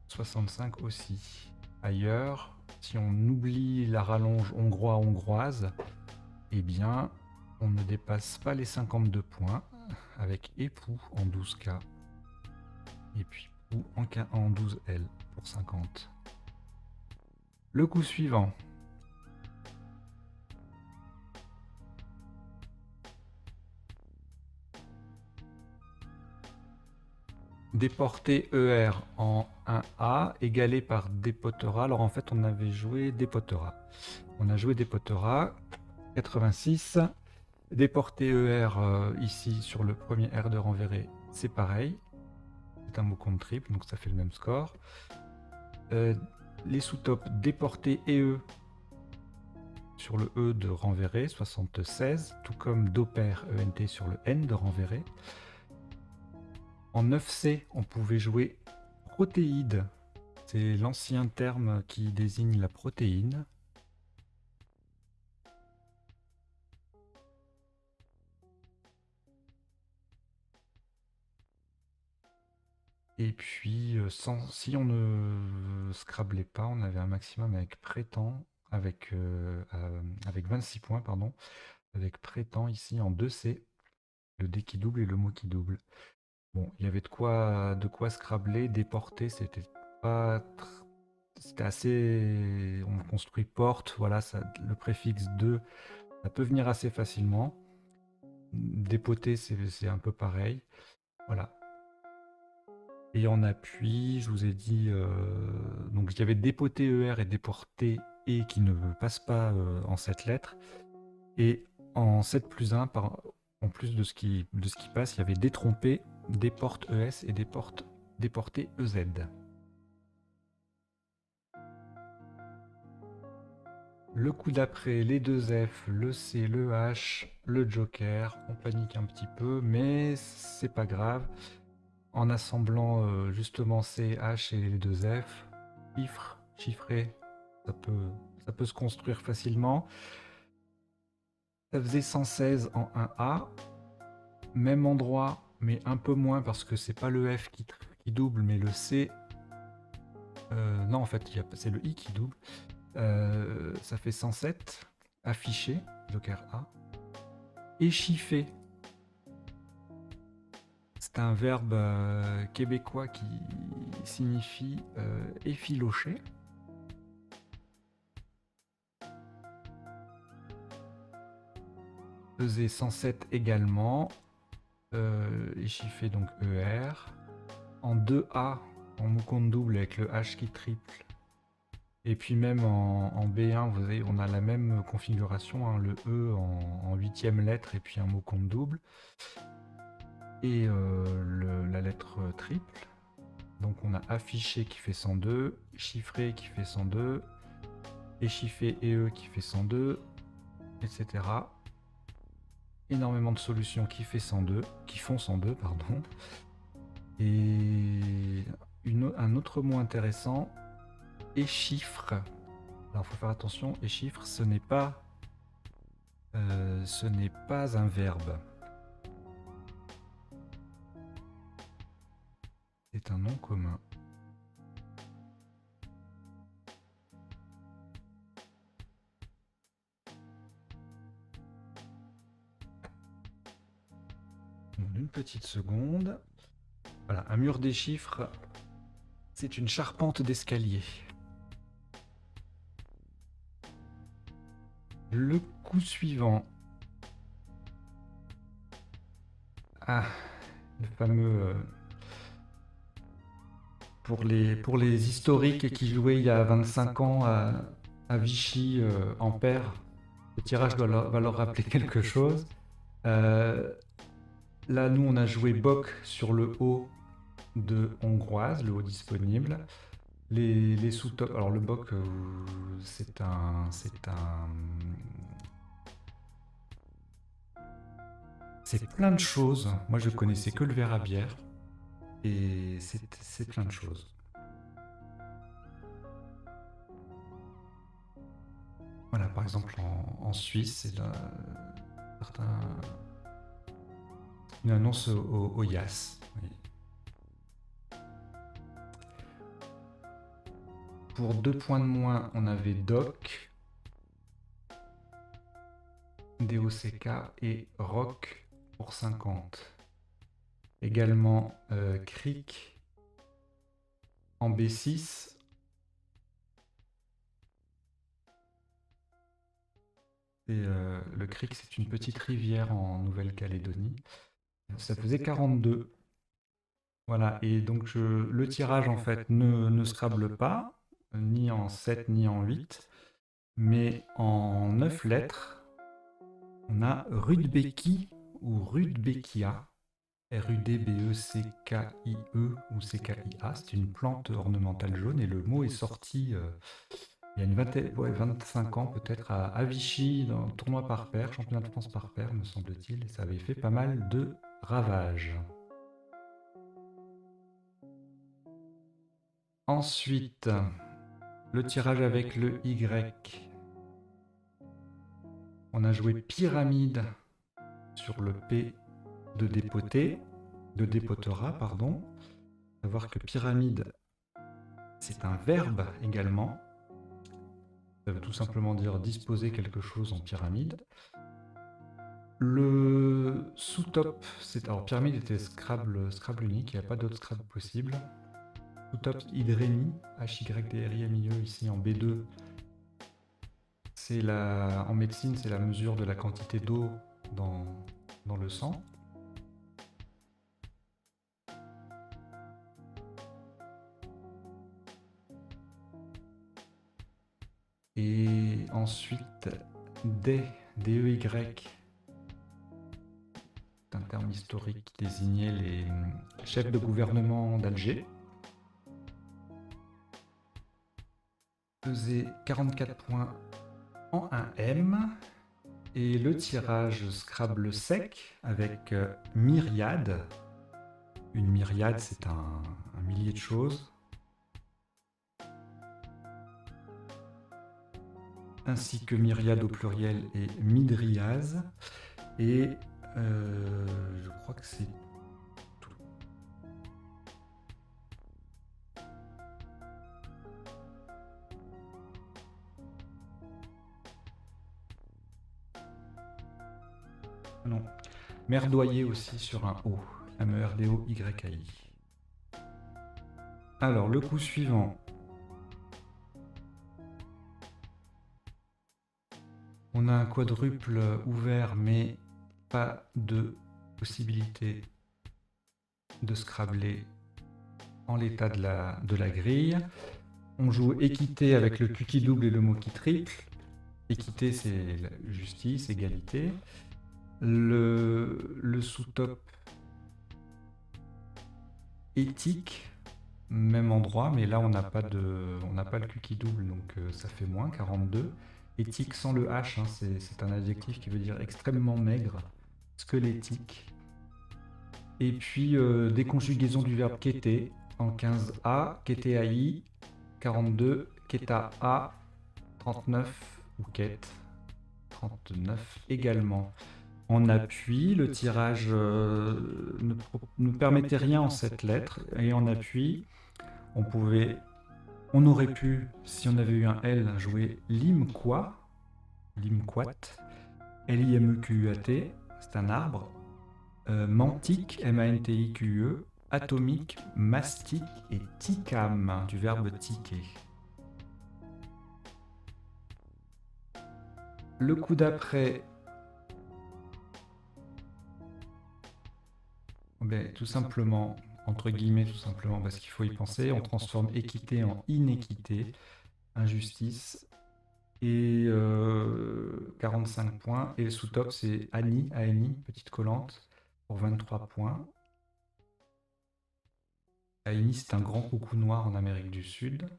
65 aussi. Ailleurs, si on oublie la rallonge hongrois-hongroise, eh bien, on ne dépasse pas les 52 points avec Époux en 12K et puis Pou en 12L pour 50. Le coup suivant. Déporté ER en 1A, égalé par Dépotera. Alors en fait, on avait joué Dépotera. On a joué Dépotera, 86. Déporté ER ici sur le premier R de renverré, c'est pareil. C'est un mot compte triple, donc ça fait le même score. Les sous-tops déporté EE sur le E de renverré, 76, tout comme d'opère ENT sur le N de renverré. En 9C, on pouvait jouer protéide. C'est l'ancien terme qui désigne la protéine. Et puis, si on ne scrablait pas, on avait un maximum avec prétend, avec 26 points, pardon, avec prétend ici en 2C, le D qui double et le mot qui double. Bon, il y avait de quoi scrabler, déporter, c'était pas... C'était assez... On construit porte, voilà, ça, le préfixe 2, ça peut venir assez facilement. Dépoter, c'est un peu pareil. Voilà. Et en appui, je vous ai dit, donc il y avait dépoté ER et déporté E qui ne passent pas en 7 lettres. Et en 7 plus 1, en plus de ce qui passe, il y avait détrompé, déporte ES et déporté EZ. Le coup d'après, les deux F, le C, le H, le Joker. On panique un petit peu, mais c'est pas grave. En assemblant justement C, H et les deux F, chiffré, ça peut se construire facilement. Ça faisait 116 en 1A. Même endroit, mais un peu moins parce que c'est pas le F qui double, mais le C. Non, en fait, c'est le I qui double. Ça fait 107. Affiché, Joker A. Échiffé. C'est un verbe québécois qui signifie effilocher. Faisait 107 également. Échiffé donc ER. En 2A, en mot compte double avec le H qui triple. Et puis même en B1, vous voyez, on a la même configuration, hein, le E en 8e lettre et puis un mot compte double. Et la lettre triple. Donc on a affiché qui fait 102, chiffré qui fait 102, échiffé et E qui fait 102, etc. Énormément de solutions qui font 102, pardon. Et un autre mot intéressant, échiffre. Alors il faut faire attention, échiffre, ce n'est pas un verbe. C'est un nom commun. Une petite seconde. Voilà, un mur des chiffres, c'est une charpente d'escalier. Le coup suivant. Ah, le fameux... pour les historiques qui jouaient il y a 25 ans à Vichy en paire, le tirage va leur rappeler quelque chose. Là, nous, on a joué Bock sur le haut de hongroise, le haut disponible. Les sous-tops, alors le Bock, c'est plein de choses. Moi, je connaissais que le verre à bière. Et c'est plein de choses. Voilà, par exemple en Suisse, c'est certains, une annonce au IAS. Oui. Pour 2 points de moins, on avait DOC, DOCK et ROC pour 50. Également CRIC en B6. Et le Crick, c'est une petite rivière en Nouvelle-Calédonie. Ça faisait 42. Voilà, et donc le tirage en fait ne scrable pas, ni en 7 ni en 8, mais en 9 lettres, on a Rudbeckie ou Rudbeckia, Rudbeckie ou CKIA, c'est une plante ornementale jaune et le mot est sorti il y a une 25 ans peut-être à Vichy, dans le tournoi par paire, championnat de France par paire me semble-t-il, et ça avait fait pas mal de ravages. Ensuite, le tirage avec le Y. On a joué pyramide sur le P de dépoter, de dépotera, pardon. Savoir que pyramide, c'est un verbe également. Ça veut tout simplement dire disposer quelque chose en pyramide. Le sous-top, alors pyramide était Scrabble unique, il n'y a pas d'autre Scrabble possible. Sous-top Hydrémie, HYDRIMIE ici en B2. En médecine, c'est la mesure de la quantité d'eau dans le sang. Et ensuite, DEY, c'est un terme historique qui désignait les chefs de gouvernement d'Alger. Faisait 44 points en 1M. Et le tirage Scrabble sec avec myriade. Une myriade, c'est un millier de choses. Ainsi que myriade au pluriel et midriase. Et je crois que c'est tout. Non. Merdoyer aussi sur un O. MERDOYAI. Alors, le coup suivant. On a un quadruple ouvert, mais pas de possibilité de scrabbler en l'état de la grille. On joue équité avec le Q qui double et le mot qui triple. Équité, c'est justice, égalité. Le sous-top éthique, même endroit, mais là on n'a pas le Q qui double, donc ça fait moins, 42. Éthique sans le H, hein, c'est un adjectif qui veut dire extrêmement maigre, squelettique. Et puis des conjugaisons du verbe quitter en 15A, quitter 42, queta A, 39 ou quête, 39 également. En appui, le tirage ne permettait rien en cette lettre, et en appui, on aurait pu, si on avait eu un L, jouer limquat, L-I-M-E-Q-U-A-T, c'est un arbre, mantique, M-A-N-T-I-Q-E, atomique, mastic et ticam, du verbe tiquer. Le coup d'après, tout simplement, entre guillemets, tout simplement, parce qu'il faut y penser, on transforme équité en inéquité, injustice, et 45 points. Et le sous-top, c'est Annie, ANI, petite collante, pour 23 points. ANI, c'est un grand coucou noir en Amérique du Sud.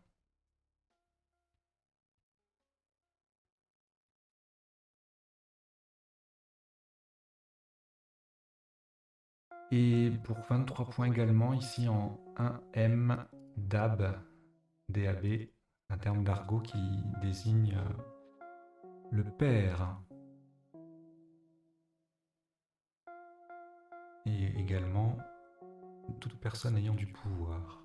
Et pour 23 points également, ici en 1M, DAB, DAB, un terme d'argot qui désigne le père. Et également toute personne ayant du pouvoir.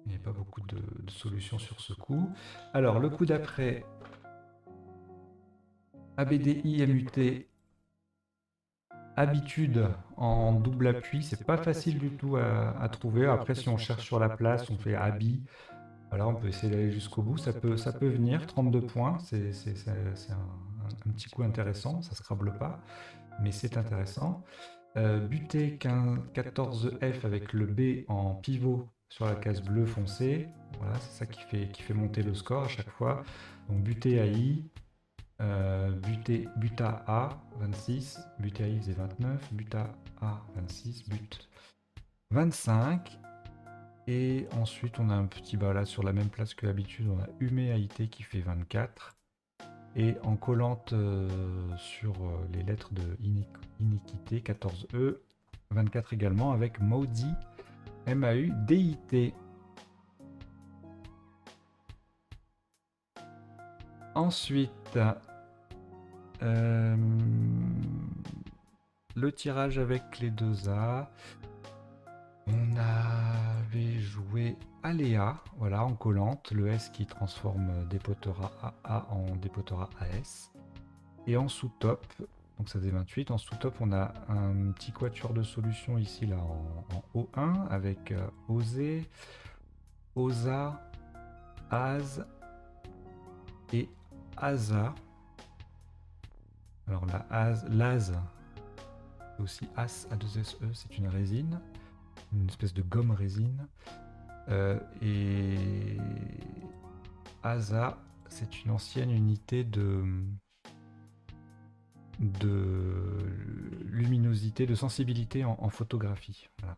Il n'y a pas beaucoup de solutions sur ce coup. Alors, le coup d'après, ABDIMUT, habitude en double appui, c'est pas facile du tout à trouver. Après, si on cherche sur la place, on fait Abi. Voilà, on peut essayer d'aller jusqu'au bout. Ça peut venir, 32 points. C'est un petit coup intéressant. Ça ne scrable pas, mais c'est intéressant. Buter 14F avec le B en pivot sur la case bleue foncée. Voilà, c'est ça qui fait monter le score à chaque fois. Donc buter AI, buta A 26, buter AI faisait 29, buta A 26, but 25. Et ensuite on a un petit bas là sur la même place que d'habitude, on a Hume AIT qui fait 24. Et en collante sur les lettres de iniquité, 14E, 24 également avec Maudit, MAUDIT. Ensuite, le tirage avec les deux A. On avait joué Aléa, voilà, en collante, le S qui transforme dépotera AA en dépotera AS. Et en sous-top, donc ça faisait 28, en sous-top on a un petit quatuor de solutions ici là en O1 avec Osé, Osa, Az et Asa. Alors la l'Az, c'est aussi As A2SE, c'est une résine, une espèce de gomme résine. Et Asa, c'est une ancienne unité de luminosité, de sensibilité en photographie. Voilà.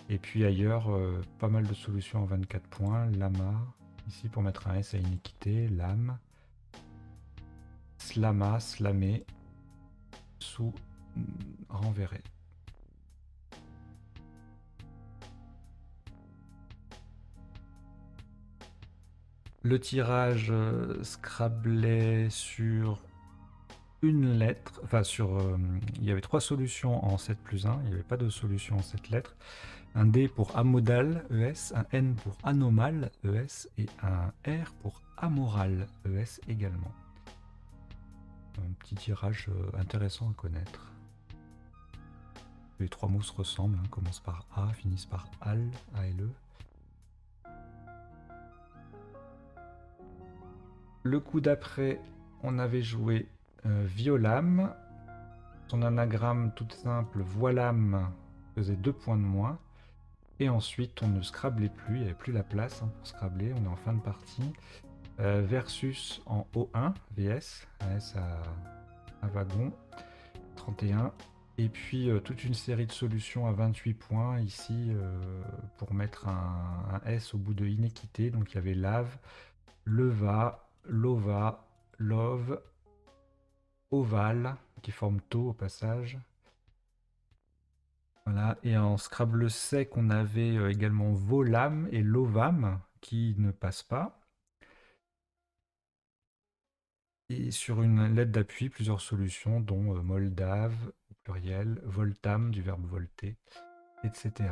Et puis ailleurs, pas mal de solutions en 24 points. Lama, ici pour mettre un S à iniquité. Lame. Slama, slamé. Sous renverré. Le tirage scrablait sur une lettre, enfin il y avait 3 solutions en 7 plus 1, il n'y avait pas de solution en 7 lettres. Un D pour amodal, ES, un N pour anomal, ES, et un R pour amoral, ES également. Un petit tirage intéressant à connaître. Les 3 mots se ressemblent, hein, commencent par A, finissent par AL, ALE. Le coup d'après, on avait joué Violam. Son anagramme toute simple, Voilam, faisait 2 points de moins. Et ensuite, on ne scrablait plus, il n'y avait plus la place hein, pour scrabler, on est en fin de partie. Versus en O1, VS, AS à wagon, 31. Et puis toute une série de solutions à 28 points ici pour mettre un S au bout de inéquité. Donc il y avait lave, leva, lova, love, ovale, qui forme taux au passage. Voilà, et en Scrabble sec, on avait également volam et lovam qui ne passent pas. Et sur une lettre d'appui, plusieurs solutions, dont moldave, au pluriel, voltam, du verbe volter, etc.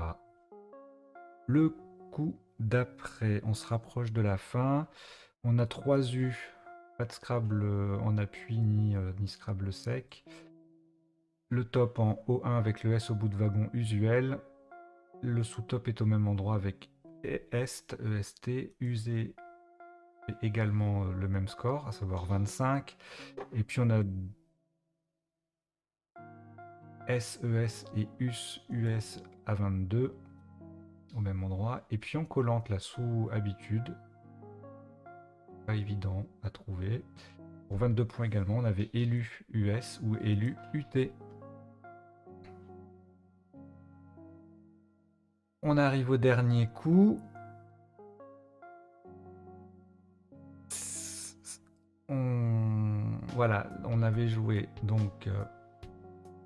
Le coup d'après, on se rapproche de la fin. On a 3 U, pas de Scrabble en appui ni Scrabble sec. Le top en O1 avec le S au bout de wagon usuel. Le sous-top est au même endroit avec EST, EST, UZ également le même score, à savoir 25. Et puis on a SES et US à 22 au même endroit. Et puis en collante là sous habitude, pas évident à trouver. Pour 22 points également, on avait élu US ou élu UT. On arrive au dernier coup. On voilà, on avait joué donc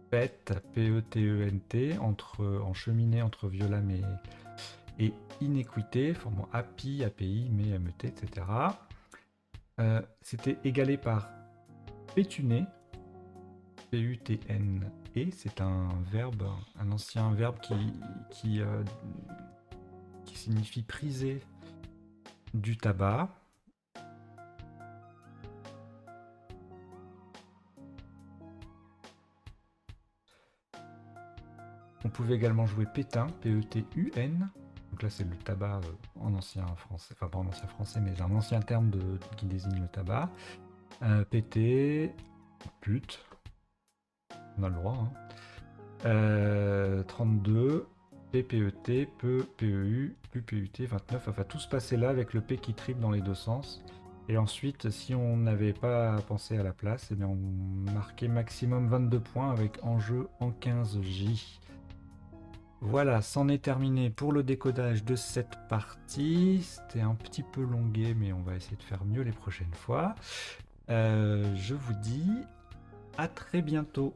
PET, P-E-T-E-N-T, en cheminée entre Violam et Inéquité, formant API, API, mais MET, etc. C'était égalé par pétuner, P-U-T-N-E, c'est un verbe, un ancien verbe qui signifie priser du tabac. On pouvait également jouer pétain, P-E-T-U-N. Donc là, c'est le tabac en ancien français, enfin pas en ancien français, mais un ancien terme qui désigne le tabac. Pété, pute, on a le droit. Hein. 32, PPET, peu, PEU, PUT, 29. Enfin, tout se passait là avec le P qui triple dans les deux sens. Et ensuite, si on n'avait pas pensé à la place, eh bien on marquait maximum 22 points avec enjeu en 15J. Voilà, c'en est terminé pour le décodage de cette partie. C'était un petit peu longué, mais on va essayer de faire mieux les prochaines fois. Je vous dis à très bientôt.